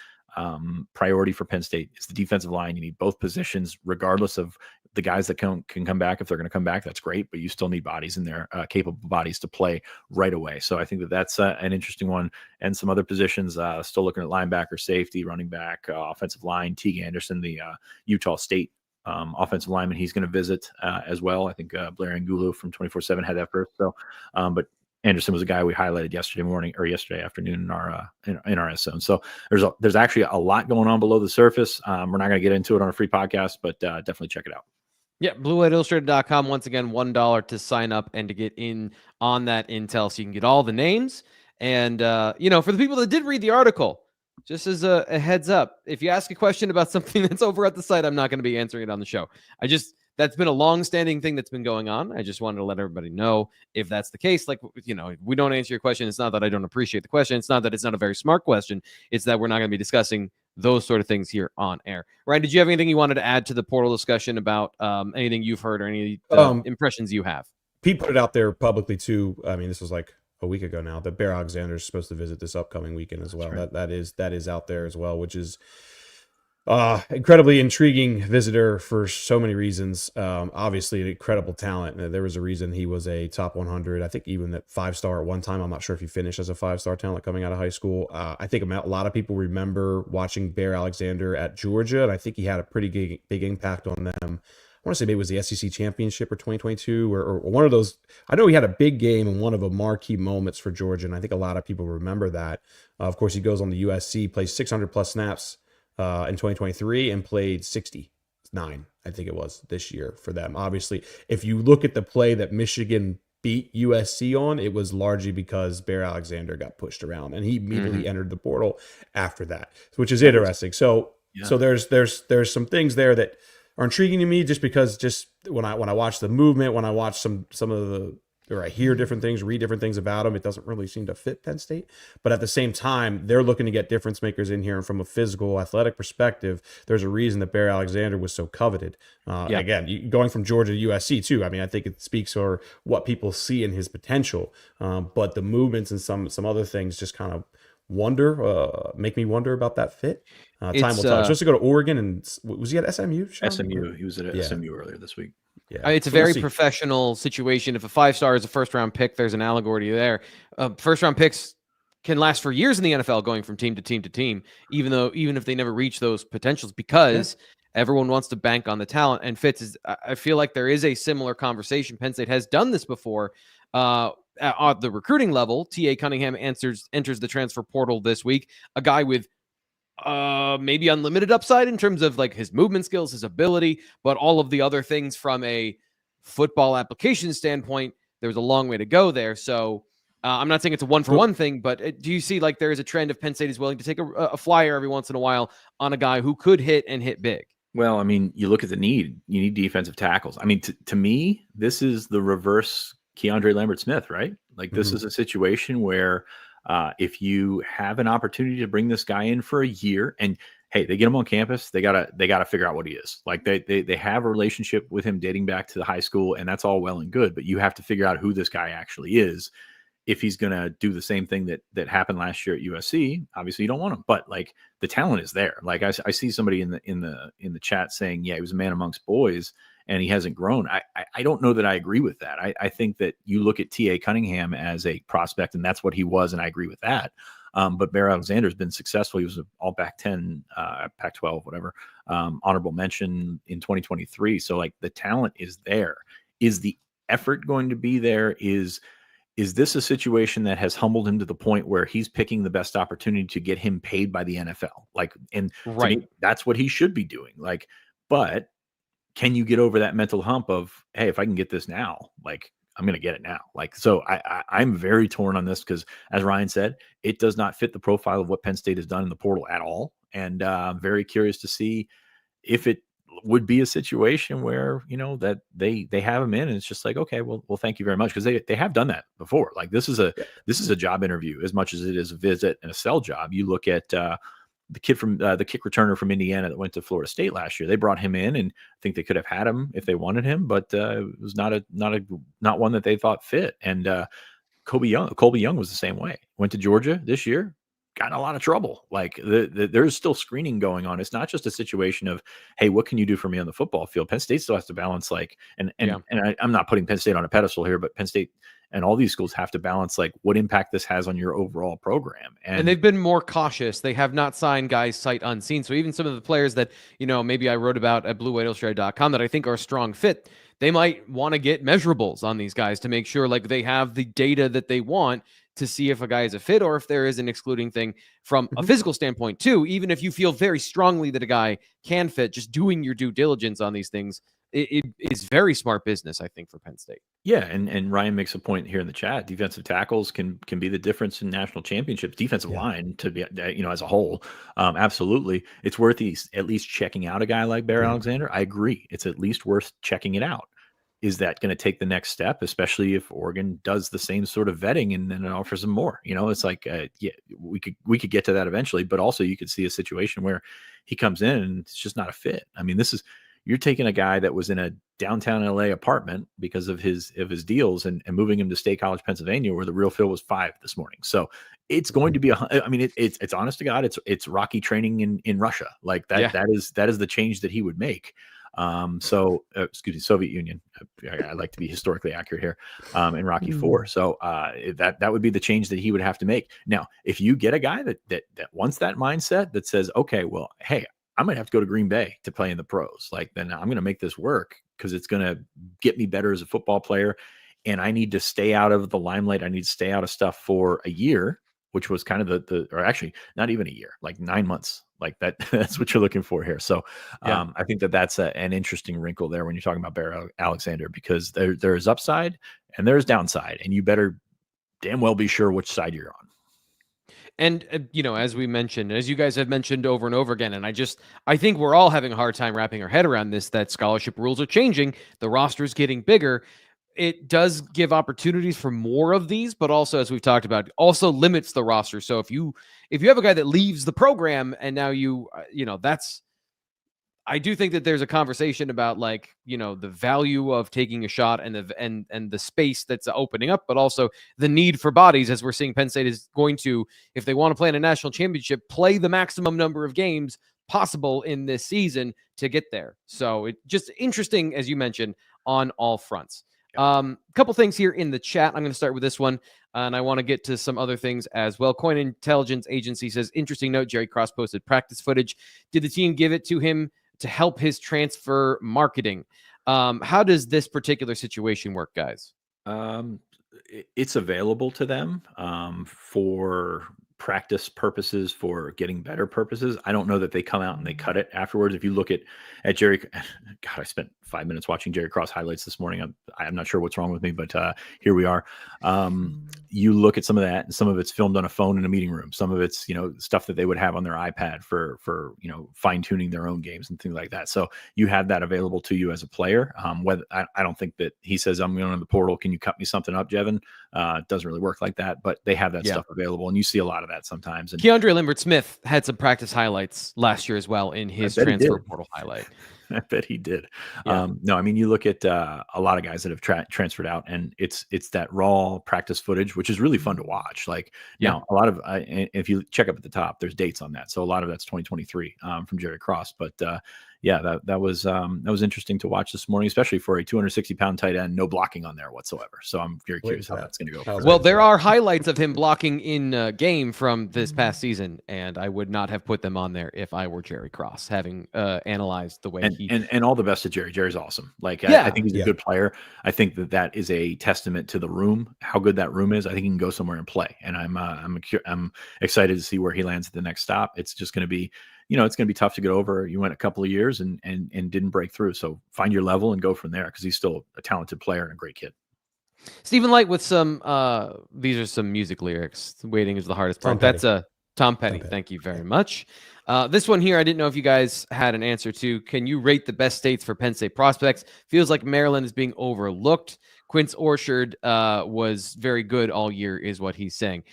priority for Penn State, is the defensive line. You need both positions, regardless of the guys that can come back. If they're going to come back, that's great, but you still need bodies in there, capable bodies to play right away. So I think that's an interesting one. And some other positions, still looking at linebacker, safety, running back, offensive line. Teague Anderson, the Utah State offensive lineman, he's going to visit as well. I think Blair Angulu from 24/7 had that first. So, but Anderson was a guy we highlighted yesterday afternoon in our S-Zone. So there's actually a lot going on below the surface. We're not going to get into it on a free podcast, but definitely check it out. Yeah, BlueWhiteIllustrated.com. Once again, $1 to sign up and to get in on that intel, so you can get all the names And, for the people that did read the article, just as a heads up, if you ask a question about something that's over at the site, I'm not going to be answering it on the show. That's been a long-standing thing that's been going on. I just wanted to let everybody know if that's the case. Like, we don't answer your question. It's not that I don't appreciate the question. It's not that it's not a very smart question. It's that we're not going to be discussing those sort of things here on air. Ryan, did you have anything you wanted to add to the portal discussion about anything you've heard or any impressions you have? Pete put it out there publicly too. I mean, this was like a week ago now that Bear Alexander is supposed to visit this upcoming weekend as well. Right. That is out there as well, which is incredibly intriguing visitor for so many reasons. Obviously an incredible talent. There was a reason he was a top 100. I think even at 5-star at one time. I'm not sure if he finished as a 5-star talent coming out of high school. I think a lot of people remember watching Bear Alexander at Georgia, and I think he had a pretty big impact on them. I want to say maybe it was the SEC championship or 2022 or one of those. I know he had a big game and one of the marquee moments for Georgia, and I think a lot of people remember that. Of course, he goes on to USC, plays 600 plus snaps in 2023 and played 69, I think it was, this year for them. Obviously, if you look at the play that Michigan beat USC on, it was largely because Bear Alexander got pushed around, and he immediately entered the portal after that, which is interesting. So there's some things there that are intriguing to me just because when I watch the movement, when I watch some of the, or I hear different things, read different things about them, it doesn't really seem to fit Penn State. But at the same time, they're looking to get difference makers in here. And from a physical, athletic perspective, there's a reason that Bear Alexander was so coveted. Again, going from Georgia to USC too. I mean, I think it speaks for what people see in his potential. But the movements and some other things just kind of make me wonder about that fit. Time will tell. He's supposed to go to Oregon, and was he at SMU? Sean? SMU. He was at SMU earlier this week. Yeah, it's a very professional situation. If a 5-star is a first-round pick, there's an allegory there. First-round picks can last for years in the NFL, going from team to team to team, even if they never reach those potentials, because everyone wants to bank on the talent. And Fitz I feel like there is a similar conversation. Penn State has done this before. At the recruiting level, T.A. Cunningham enters the transfer portal this week. A guy with maybe unlimited upside in terms of like his movement skills, his ability, but all of the other things from a football application standpoint, there's a long way to go there. So I'm not saying it's a one-for-one thing, but do you see like there is a trend of Penn State is willing to take a flyer every once in a while on a guy who could hit and hit big? Well, I mean, you look at the need. You need defensive tackles. I mean, to me, this is the reverse Keandre Lambert-Smith, right? Like this is a situation where if you have an opportunity to bring this guy in for a year, and hey, they get him on campus, they gotta figure out what he is. Like they have a relationship with him dating back to the high school, and that's all well and good, but you have to figure out who this guy actually is. If he's gonna do the same thing that happened last year at USC, obviously you don't want him. But like the talent is there. Like I see somebody in the chat saying, yeah, he was a man amongst boys and he hasn't grown. I don't know that I agree with that. I think that you look at T.A. Cunningham as a prospect, and that's what he was, and I agree with that. But Bear Alexander's been successful. He was an all Pac-10, Pac-12, whatever, honorable mention in 2023. So like the talent is there. Is the effort going to be there? Is this a situation that has humbled him to the point where he's picking the best opportunity to get him paid by the NFL? Like, and to me, that's what he should be doing. Like, but can you get over that mental hump of, hey, if I can get this now, like I'm going to get it now. Like, so I'm very torn on this because, as Ryan said, it does not fit the profile of what Penn State has done in the portal at all. And I'm very curious to see if it would be a situation where, that they have him in and it's just like, okay, well, thank you very much. Cause they have done that before. Like this is a job interview as much as it is a visit and a sell job. You look at, the kid from the kick returner from Indiana that went to Florida State last year. They brought him in, and I think they could have had him if they wanted him, but it was not one that they thought fit. And Colby Young was the same way. Went to Georgia this year, got in a lot of trouble. Like there's still screening going on. It's not just a situation of, hey, what can you do for me on the football field? Penn State still has to balance and I'm not putting Penn State on a pedestal here, but Penn State and all these schools have to balance like what impact this has on your overall program. And they've been more cautious. They have not signed guys sight unseen. So even some of the players that, maybe I wrote about at BlueWhiteIllustrated.com that I think are a strong fit, they might want to get measurables on these guys to make sure like they have the data that they want to see if a guy is a fit or if there is an excluding thing from a physical standpoint too. Even if you feel very strongly that a guy can fit, just doing your due diligence on these things it is very smart business, I think, for Penn State. Yeah, and Ryan makes a point here in the chat. Defensive tackles can be the difference in national championships. Defensive line, to be as a whole, absolutely, it's worth at least checking out a guy like Bear Alexander. I agree, it's at least worth checking it out. Is that going to take the next step, especially if Oregon does the same sort of vetting and then it offers them more? It's like, we could get to that eventually, but also you could see a situation where he comes in and it's just not a fit. I mean, you're taking a guy that was in a downtown LA apartment because of his deals and moving him to State College, Pennsylvania, where the real fill was 5 this morning. So it's going to be it's honest to God, it's Rocky training in Russia. Like that, that is the change that he would make. Excuse me, Soviet Union. I like to be historically accurate here. In Rocky 4. So that would be the change that he would have to make. Now, if you get a guy that wants that mindset that says, okay, well, hey, I might have to go to Green Bay to play in the pros. Like, then I'm going to make this work because it's going to get me better as a football player. And I need to stay out of the limelight. I need to stay out of stuff for a year, which was kind of or actually not even a year, like 9 months. Like that's what you're looking for here. So I think that's an interesting wrinkle there when you're talking about Bear Alexander, because there is upside and there's downside, and you better damn well be sure which side you're on. And, as we mentioned, as you guys have mentioned over and over again, and I think we're all having a hard time wrapping our head around this, that scholarship rules are changing. The roster is getting bigger. It does give opportunities for more of these, but also, as we've talked about, also limits the roster. So if you have a guy that leaves the program and now I do think that there's a conversation about the value of taking a shot and the space that's opening up, but also the need for bodies, as we're seeing Penn State is going to, if they want to play in a national championship, play the maximum number of games possible in this season to get there. So it just interesting, as you mentioned, on all fronts. A couple things here in the chat. I'm going to start with this one, and I want to get to some other things as well. Coin Intelligence Agency says, interesting note, Jerry Cross posted practice footage. Did the team give it to him to help his transfer marketing? How does this particular situation work, guys? It's available to them for practice purposes, for getting better purposes. I don't know that they come out and they cut it afterwards. If you look at Jerry, God, I spent 5 minutes watching Jerry Cross highlights this morning. I'm not sure what's wrong with me, but here we are. You look at some of that, and some of it's filmed on a phone in a meeting room. Some of it's, stuff that they would have on their iPad for fine tuning their own games and things like that. So you have that available to you as a player. Whether I don't think that he says, I'm going to the portal, can you cut me something up, Jevin? It doesn't really work like that, but they have that stuff available, and you see a lot of that sometimes. And Keandre Lambert-Smith had some practice highlights last year as well in his transfer portal highlight. I bet he did. No, I mean, you look at a lot of guys that have transferred out, and it's that raw practice footage, which is really fun to watch. Like, now, a lot of if you check up at the top, there's dates on that, so a lot of that's 2023 from Jerry Cross. But that was interesting to watch this morning, especially for a 260-pound tight end, no blocking on there whatsoever. So I'm very curious how that's going to go. Well, there are highlights of him blocking in game from this past season, and I would not have put them on there if I were Jerry Cross, having analyzed the way and all the best to Jerry. Jerry's awesome. Like, I think he's a good player. I think that is a testament to the room, how good that room is. I think he can go somewhere and play, and I'm excited to see where he lands at the next stop. It's just going to be, it's going to be tough to get over. You went a couple of years and didn't break through. So find your level and go from there, because he's still a talented player and a great kid. Stephen Light with some, these are some music lyrics. Waiting is the hardest part. That's Tom Petty. Thank you very much. This one here, I didn't know if you guys had an answer to. Can you rate the best states for Penn State prospects? Feels like Maryland is being overlooked. Quince Orchard was very good all year, is what he's saying.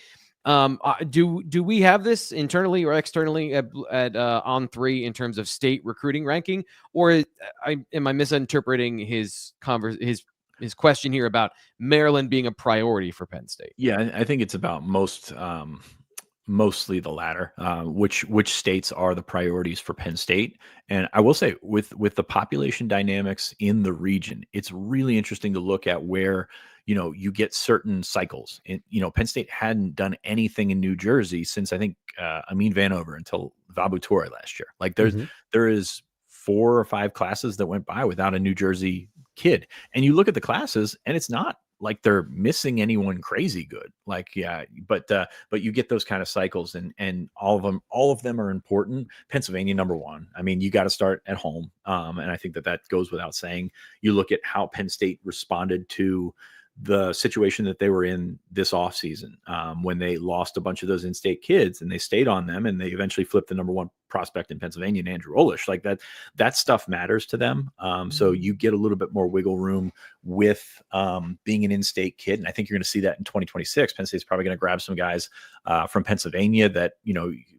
Do we have this internally or externally at On3 in terms of state recruiting ranking, or am I misinterpreting his question here about Maryland being a priority for Penn State? Yeah, I think it's about mostly the latter, which states are the priorities for Penn State. And I will say, with the population dynamics in the region, it's really interesting to look at where you get certain cycles. And, Penn State hadn't done anything in New Jersey since, I think, Amin Vanover until Vabu Toure last year. Like, there is 4 or 5 classes that went by without a New Jersey kid. And you look at the classes, and it's not like they're missing anyone crazy good. Like, yeah, but you get those kind of cycles, and all of them are important. Pennsylvania, number one. I mean, you got to start at home. And I think that goes without saying. You look at how Penn State responded to the situation that they were in this offseason, when they lost a bunch of those in-state kids, and they stayed on them, and they eventually flipped the number one prospect in Pennsylvania, and Andrew Olesh. Like that stuff matters to them. So you get a little bit more wiggle room with being an in-state kid. And I think you're going to see that in 2026. Penn State's probably going to grab some guys from Pennsylvania that,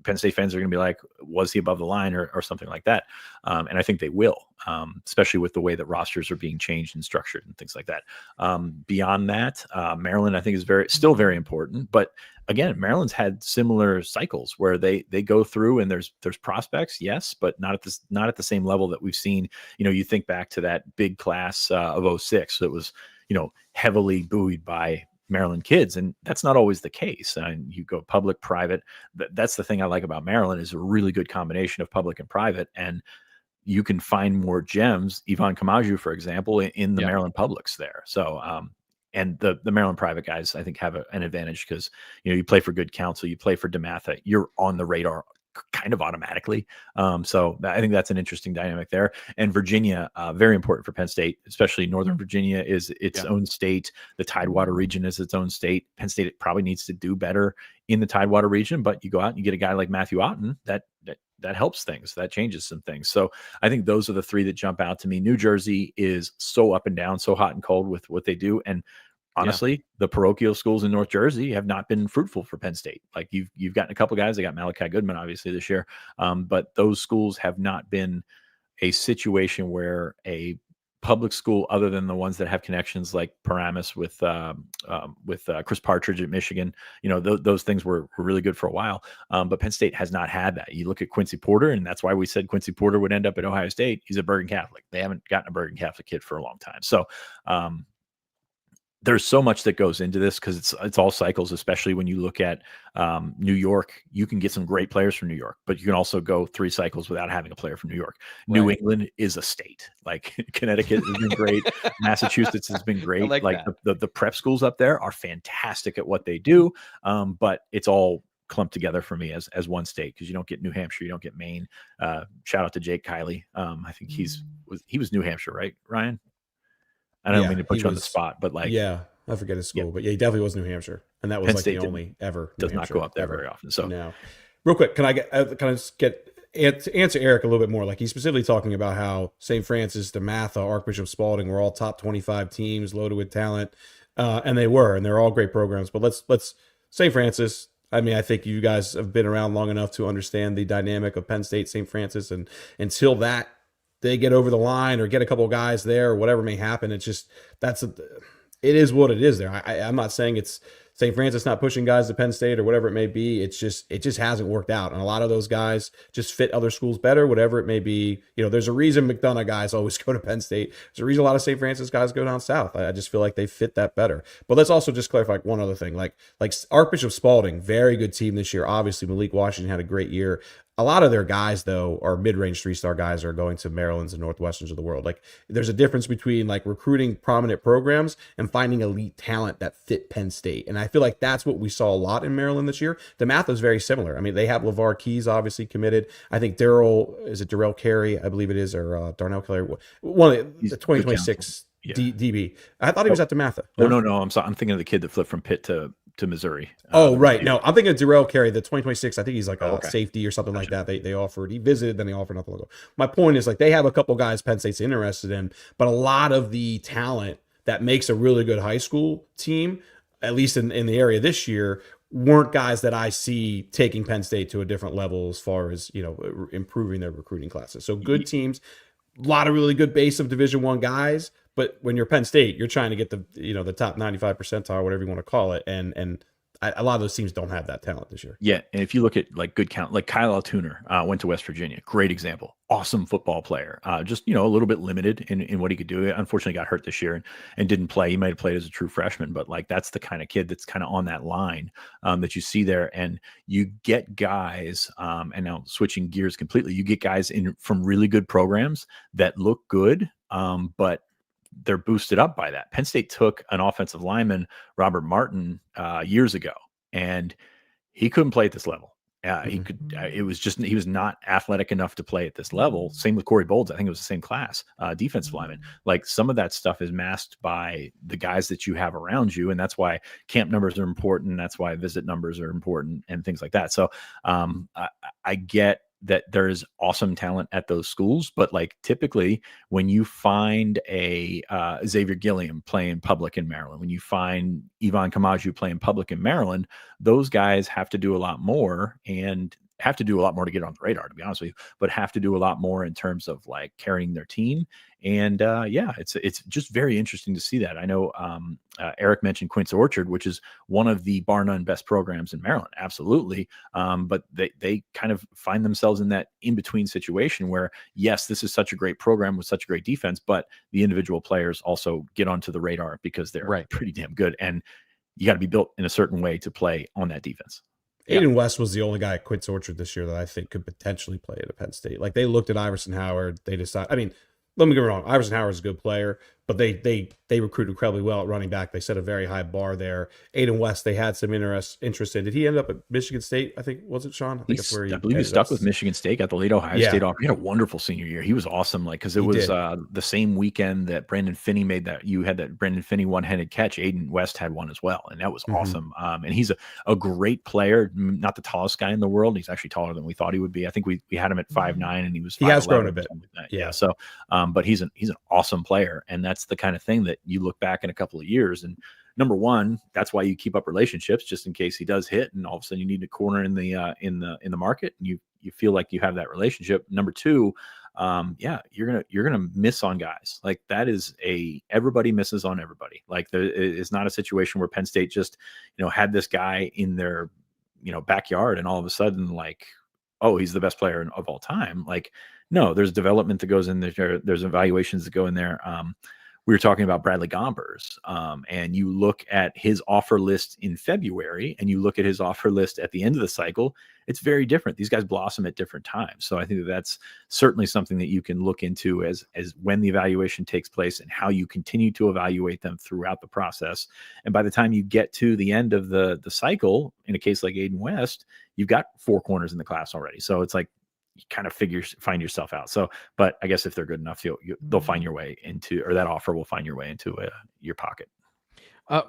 Penn State fans are going to be like, was he above the line or something like that? And I think they will, especially with the way that rosters are being changed and structured and things like that. Beyond that, Maryland, I think, is still very important. But again, Maryland's had similar cycles where they go through, and there's prospects, yes, but not at the same level that we've seen. You think back to that big class of 06 that was, heavily buoyed by Maryland kids, and that's not always the case. And you go public, private. That's the thing I like about Maryland, is a really good combination of public and private, and you can find more gems. Ivan Kamaju, for example, in the Maryland publics there. So, and the Maryland private guys, I think, have an advantage because, you play for good counsel, you play for DeMatha, you're on the radar kind of automatically. So I think that's an interesting dynamic there. And Virginia, very important for Penn State, especially Northern Virginia is its own state. The Tidewater region is its own state. Penn State probably needs to do better in the Tidewater region, but you go out and you get a guy like Matthew Otten that helps things, that changes some things. So I think those are the three that jump out to me. New Jersey is so up and down, so hot and cold with what they do. And honestly, the parochial schools in North Jersey have not been fruitful for Penn State. Like you've gotten a couple guys. They got Malachi Goodman, obviously, this year. But those schools have not been a situation where a public school, other than the ones that have connections like Paramus with Chris Partridge at Michigan, those things were really good for a while. But Penn State has not had that. You look at Quincy Porter, and that's why we said Quincy Porter would end up at Ohio State. He's a Bergen Catholic. They haven't gotten a Bergen Catholic kid for a long time. So, there's so much that goes into this because it's all cycles, especially when you look at New York. You can get some great players from New York, but you can also go 3 cycles without having a player from New York. Right. New England is a state. Like Connecticut has been great. Massachusetts has been great. Like the prep schools up there are fantastic at what they do. But it's all clumped together for me as one state, because you don't get New Hampshire, you don't get Maine. Shout out to Jake Kiley. I think he was New Hampshire, right, Ryan? I don't mean to put you on the spot, but I forget his school, but he definitely was New Hampshire, and that was Penn like State the only ever. Does not go up there very often. So now, real quick, can I answer Eric a little bit more? Like, he's specifically talking about how St. Francis, DeMatha, Archbishop Spalding were all top 25 teams, loaded with talent, and they're all great programs. But let's St. Francis. I mean, I think you guys have been around long enough to understand the dynamic of Penn State, St. Francis, and until they get over the line or get a couple of guys there or whatever may happen, it's just it is what it is there. I'm not saying it's St. Francis not pushing guys to Penn State or whatever it may be. It just hasn't worked out, and a lot of those guys just fit other schools better, whatever it may be. There's a reason McDonough guys always go to Penn State. There's a reason a lot of St. Francis guys go down south. I just feel like they fit that better. But let's also just clarify one other thing. Like Archbishop Spalding, very good team this year. Obviously, Malik Washington had a great year. A lot of their guys, though, are mid-range 3-star guys are going to Maryland's and Northwesterns of the world. Like, there's a difference between like recruiting prominent programs and finding elite talent that fit Penn State. And I feel like that's what we saw a lot in Maryland this year. The math is very similar. I mean, they have LeVar Keys obviously committed. I think Darrell Carey, I believe it is, or Darnell Kelly, one of the 2026 DB. I thought he was at DeMatha. No. I'm sorry. I'm thinking of the kid that flipped from Pitt to Missouri. Right. No, I'm thinking of Darrell Carey, the 2026. I think he's like a safety or something like that. They offered. He visited, then they offered nothing. My point is, like, they have a couple guys Penn State's interested in, but a lot of the talent that makes a really good high school team, at least in the area this year, weren't guys that I see taking Penn State to a different level as far as, improving their recruiting classes. So good teams, a lot of really good base of Division I guys. But when you're Penn State, you're trying to get the top 95 percentile, whatever you want to call it, and a lot of those teams don't have that talent this year. Yeah, and if you look at like good count, like Kyle Altuner went to West Virginia, great example, awesome football player, just a little bit limited in what he could do. Unfortunately, got hurt this year and didn't play. He might have played as a true freshman, but like that's the kind of kid that's kind of on that line that you see there, and you get guys. And now switching gears completely, you get guys from really good programs that look good, but they're boosted up by that. Penn State took an offensive lineman, Robert Martin, years ago, and he couldn't play at this level. He could. It was just he was not athletic enough to play at this level. Same with Corey Bolds. I think it was the same class, defensive lineman. Like some of that stuff is masked by the guys that you have around you, and that's why camp numbers are important. That's why visit numbers are important, and things like that. So I get that there's awesome talent at those schools, but like typically when you find a Xavier Gilliam playing public in Maryland, when you find Ivan Kamaju playing public in Maryland, those guys have to do a lot more and have to do a lot more to get on the radar, to be honest with you, but have to do a lot more in terms of like carrying their team. And it's just very interesting to see that. I know Eric mentioned Quince Orchard, which is one of the bar none best programs in Maryland. Absolutely. But they kind of find themselves in that in-between situation where, yes, this is such a great program with such a great defense, but the individual players also get onto the radar because they're pretty damn good. And you got to be built in a certain way to play on that defense. Aiden West was the only guy at Quince Orchard this year that I think could potentially play at Penn State. Like they looked at Iverson Howard, they decided, I mean, let me get wrong. Iverson Howard is a good player, but they recruit incredibly well at running back. They set a very high bar there. Aiden West, they had some interest in. Did he end up at Michigan State? I think, was it, Sean? I think that's where I believe he stuck with Michigan State, got the late Ohio State offer. He had a wonderful senior year. He was awesome. Like, cause it was the same weekend that Brandon Finney made that, you had that Brandon Finney one-handed catch. Aiden West had one as well. And that was awesome. And he's a great player, not the tallest guy in the world. He's actually taller than we thought he would be. I think we had him at 5'9", and he was 5'11". He has grown a bit. Yeah. So, but he's an awesome player. And that's the kind of thing that you look back in a couple of years, and number one, that's why you keep up relationships, just in case he does hit and all of a sudden you need a corner in the market, and you feel like you have that relationship. Number two, you're gonna miss on guys. Like that is everybody misses on everybody. Like it's not a situation where Penn State just had this guy in their backyard and all of a sudden like, oh, he's the best player of all time. Like no, there's development that goes in there. There's evaluations that go in there. We were talking about Bradley Gompers, and you look at his offer list in February and you look at his offer list at the end of the cycle, it's very different. These guys blossom at different times. So I think that's certainly something that you can look into as when the evaluation takes place and how you continue to evaluate them throughout the process. And by the time you get to the end of the cycle, in a case like Aiden West, you've got 4 corners in the class already. So it's like, you kind of find yourself out. So, but I guess if they're good enough, they'll find your way into, or that offer will find your way into your pocket.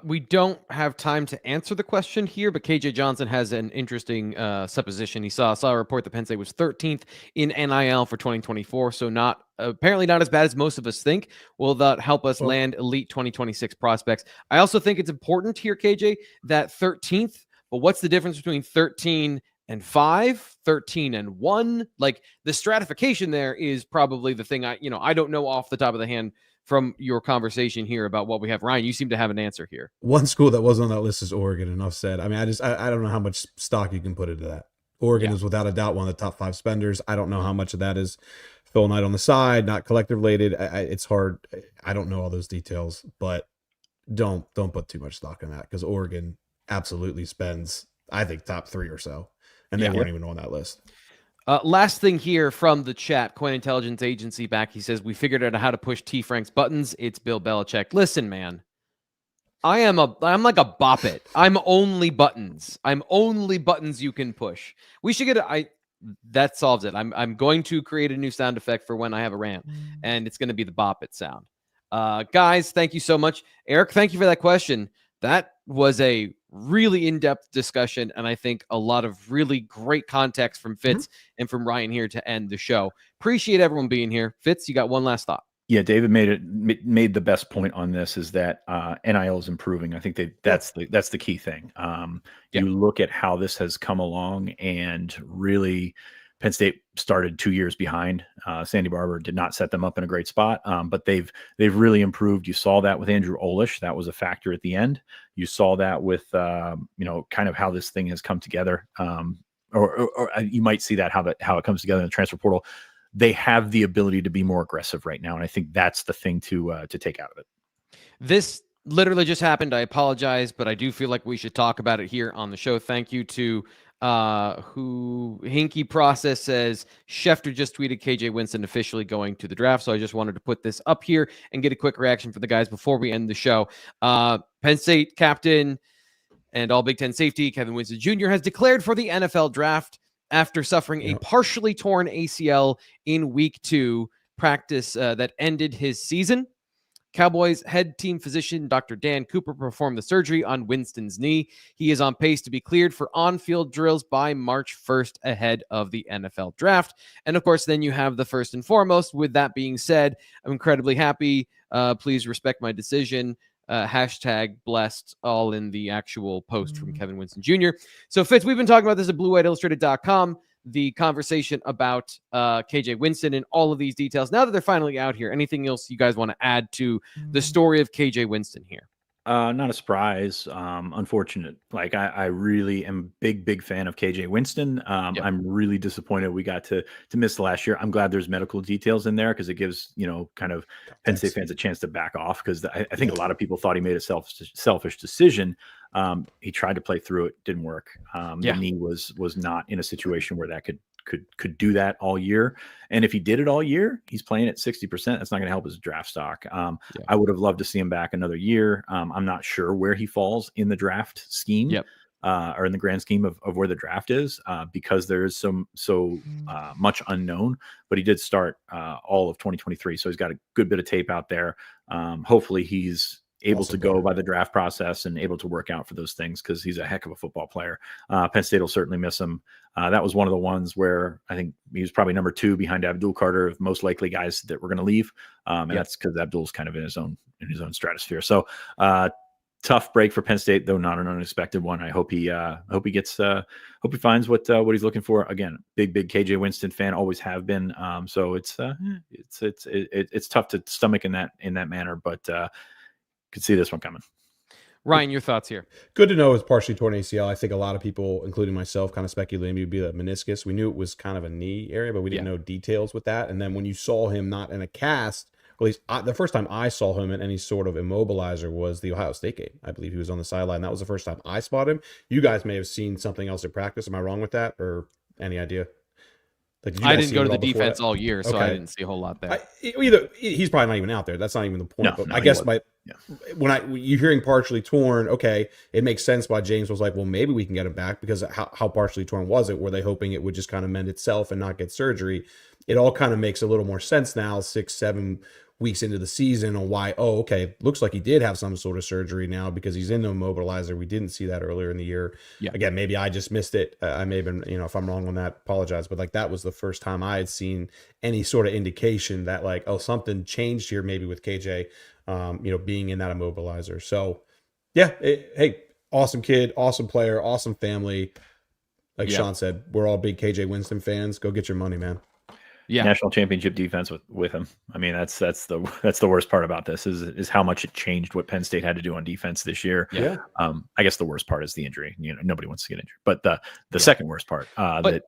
We don't have time to answer the question here, but KJ Johnson has an interesting supposition. He saw a report that Penn State was 13th in NIL for 2024, so apparently not as bad as most of us think. Will that help us land elite 2026 prospects? I also think it's important here, KJ, that 13th, but what's the difference between 13 and 5, 13 and 1? Like the stratification there is probably the thing I don't know off the top of the hand from your conversation here about what we have. Ryan, you seem to have an answer here. One school that was on that list is Oregon. Enough said. I mean, I don't know how much stock you can put into that. Oregon is without a doubt one of the top 5 spenders. I don't know how much of that is Phil Knight on the side, not collective related. It's hard. I don't know all those details, but don't put too much stock in that, because Oregon absolutely spends, I think, top 3 or so. And they weren't even on that list. Last thing here from the chat, Coin Intelligence Agency back. He says, we figured out how to push T. Frank's buttons. It's Bill Belichick. Listen, man, I'm like a bop it. I'm only buttons you can push. We should get that solves it. I'm going to create a new sound effect for when I have a rant, and it's going to be the bop it sound. Guys, thank you so much. Eric, thank you for that question. That was a really in-depth discussion, and I think a lot of really great context from Fitz and from Ryan here to end the show. Appreciate everyone being here. Fitz, you got one last thought? Yeah, David made the best point on this, is that NIL is improving. I think that's the key thing. You look at how this has come along, and really Penn State started 2 years behind. Sandy Barber did not set them up in a great spot, but they've really improved. You saw that with Andrew Olesh. That was a factor at the end. You saw that with kind of how this thing has come together, or you might see that how it comes together in the transfer portal. They have the ability to be more aggressive right now, and I think that's the thing to take out of it. This literally just happened. I apologize, but I do feel like we should talk about it here on the show. Thank you to who Hinky Process says Schefter just tweeted KJ Winston officially going to the draft. So I just wanted to put this up here and get a quick reaction for the guys before we end the show. Penn State captain and all Big Ten safety Kevin Winston Jr. has declared for the NFL draft after suffering a partially torn ACL in week 2 practice that ended his season. Cowboys head team physician Dr. Dan Cooper performed the surgery on Winston's knee. He is on pace to be cleared for on-field drills by March 1st ahead of the NFL draft. And of course, then you have the first and foremost. With that being said, I'm incredibly happy. Please respect my decision. Hashtag blessed, all in the actual post from Kevin Winston Jr. So Fitz, we've been talking about this at BlueWhiteIllustrated.com. The conversation about KJ Winston and all of these details. Now that they're finally out here, anything else you guys want to add to the story of KJ Winston here? Not a surprise. Unfortunate. Like I really am big fan of KJ Winston. I'm really disappointed we got to miss last year. I'm glad there's medical details in there because it gives, kind of Penn State fans a chance to back off because I think a lot of people thought he made a selfish decision. He tried to play through it, didn't work. The knee was not in a situation where that could do that all year. And if he did it all year, he's playing at 60%. That's not going to help his draft stock. I would have loved to see him back another year. I'm not sure where he falls in the draft scheme or in the grand scheme of where the draft is because there is so much unknown, but he did start all of 2023. So he's got a good bit of tape out there. Hopefully he's able to go by the draft process and able to work out for those things because he's a heck of a football player. Penn State will certainly miss him. That was one of the ones where I think he was probably number 2 behind Abdul Carter of most likely guys that were going to leave. And that's because Abdul's kind of in his own stratosphere. So tough break for Penn State, though not an unexpected one. I hope he finds what he's looking for. Again, big KJ Winston fan, always have been. So it's tough to stomach in that manner, but could see this one coming. Ryan, your thoughts here? Good to know it's partially torn ACL. I think a lot of people, including myself, kind of speculated maybe it would be the meniscus. We knew it was kind of a knee area, but we didn't know details with that. And then when you saw him not in a cast, or at least the first time I saw him in any sort of immobilizer was the Ohio State game. I believe he was on the sideline. That was the first time I spotted him. You guys may have seen something else at practice. Am I wrong with that, or any idea? Like, I didn't go to the defense all year, so I didn't see a whole lot there. Either he's probably not even out there. That's not even the point. But I guess when you're hearing partially torn, okay, it makes sense why James was like, well, maybe we can get him back because how partially torn was it? Were they hoping it would just kind of mend itself and not get surgery? It all kind of makes a little more sense now, 6-7 weeks into the season, on why, looks like he did have some sort of surgery now because he's in the immobilizer. We didn't see that earlier in the year. Again, maybe I just missed it. I may have been, if I'm wrong on that, apologize. But like, that was the first time I had seen any sort of indication that like, something changed here, maybe with KJ, being in that immobilizer. So hey, awesome kid, awesome player, awesome family. Like Sean said, we're all big KJ Winston fans. Go get your money, man. National championship defense with him. I mean, that's the worst part about this is how much it changed what Penn State had to do on defense this year. I guess the worst part is the injury. Nobody wants to get injured, but the second worst part that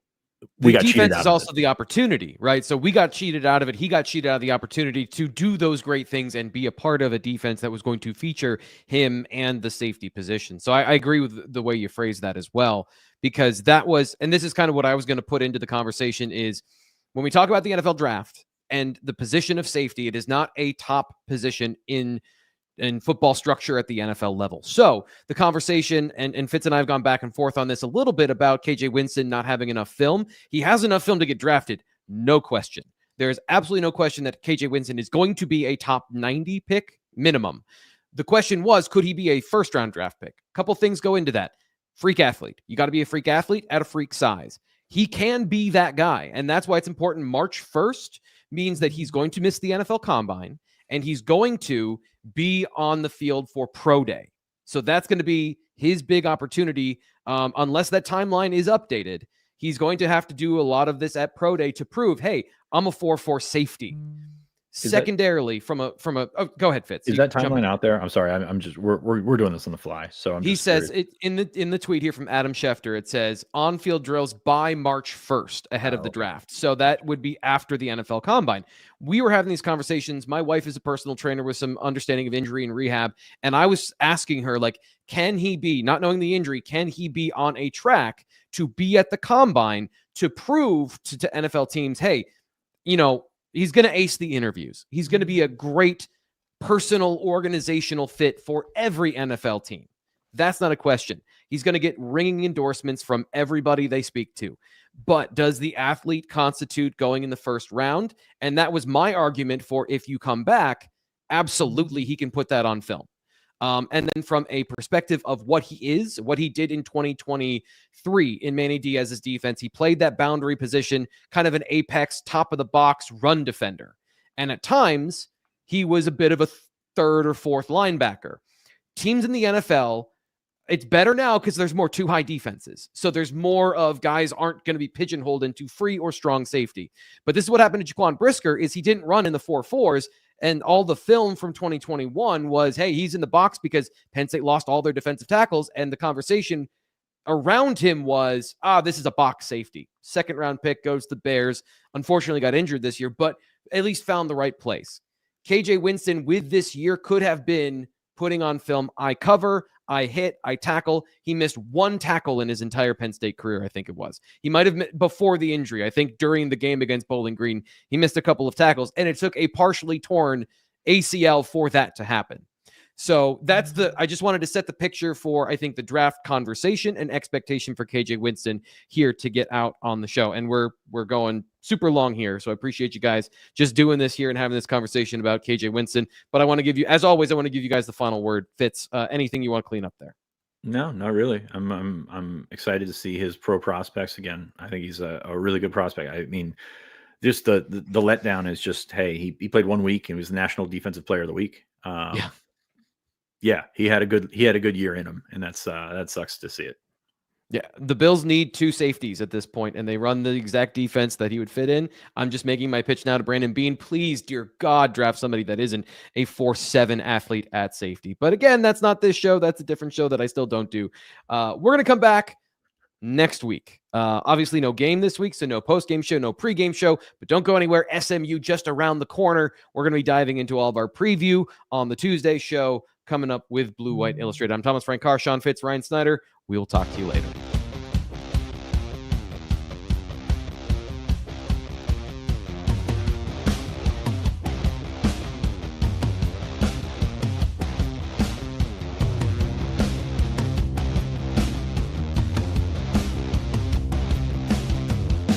we got cheated out of. Defense is also the opportunity, right? So we got cheated out of it. He got cheated out of the opportunity to do those great things and be a part of a defense that was going to feature him and the safety position. So I agree with the way you phrased that as well, because that was, and this is kind of what I was going to put into the conversation is, when we talk about the NFL draft and the position of safety, it is not a top position in football structure at the NFL level. So the conversation, and Fitz and I have gone back and forth on this a little bit about KJ Winston not having enough film. He has enough film to get drafted, no question. There's absolutely no question that KJ Winston is going to be a top 90 pick minimum. The question was, could he be a first-round draft pick? A couple things go into that. Freak athlete. You got to be a freak athlete at a freak size. He can be that guy, and that's why it's important. March 1st means that he's going to miss the NFL Combine, and he's going to be on the field for Pro Day. So that's going to be his big opportunity. Unless that timeline is updated, he's going to have to do a lot of this at Pro Day to prove, hey, I'm a 4-4 safety. Secondarily, from a oh, go ahead, Fitz. Is You that jump timeline in. out there? I'm sorry. I'm just we're doing this on the fly. So I'm He just says curious. it in the tweet here from Adam Schefter. It says on-field drills by March 1st ahead of the draft. So that would be after the NFL Combine. We were having these conversations. My wife is a personal trainer with some understanding of injury and rehab, and I was asking her, like, can he be, not knowing the injury, can he be on a track to be at the Combine to prove to NFL teams, hey, he's going to ace the interviews. He's going to be a great personal organizational fit for every NFL team. That's not a question. He's going to get ringing endorsements from everybody they speak to. But does the athlete constitute going in the first round? And that was my argument for, if you come back, absolutely he can put that on film. And then from a perspective of what he did in 2023 in Manny Diaz's defense, he played that boundary position, kind of an apex, top of the box run defender. And at times, he was a bit of a third or fourth linebacker. Teams in the NFL, it's better now because there's more too high defenses. So there's more of guys aren't going to be pigeonholed into free or strong safety. But this is what happened to Jaquan Brisker, is he didn't run in the 4.4s. And all the film from 2021 was, hey, he's in the box because Penn State lost all their defensive tackles. And the conversation around him was, this is a box safety. Second round pick, goes to the Bears. Unfortunately got injured this year, but at least found the right place. KJ Winston with this year could have been putting on film, I cover, I hit, I tackle. He missed one tackle in his entire Penn State career, I think it was. He might have, before the injury, I think during the game against Bowling Green, he missed a couple of tackles, and it took a partially torn ACL for that to happen. So I just wanted to set the picture for, I think, the draft conversation and expectation for KJ Winston here to get out on the show. And we're going super long here, so I appreciate you guys just doing this here and having this conversation about KJ Winston. But I want to give you, as always, I want to give you guys the final word. Fitz, anything you want to clean up there? No, not really. I'm excited to see his pro prospects again. I think he's a really good prospect. I mean, just the letdown is just, hey, he played 1 week and he was the National Defensive Player of the Week. Yeah, he had a good year in him, and that sucks to see it. Yeah, the Bills need 2 safeties at this point, and they run the exact defense that he would fit in. I'm just making my pitch now to Brandon Beane. Please, dear God, draft somebody that isn't a 4.7 athlete at safety. But again, that's not this show. That's a different show that I still don't do. We're going to come back next week. Obviously, no game this week, so no post-game show, no pre-game show, but don't go anywhere. SMU just around the corner. We're going to be diving into all of our preview on the Tuesday show, coming up with Blue White Illustrated. I'm Thomas Frank Carr, Sean Fitz, Ryan Snyder. We will talk to you later.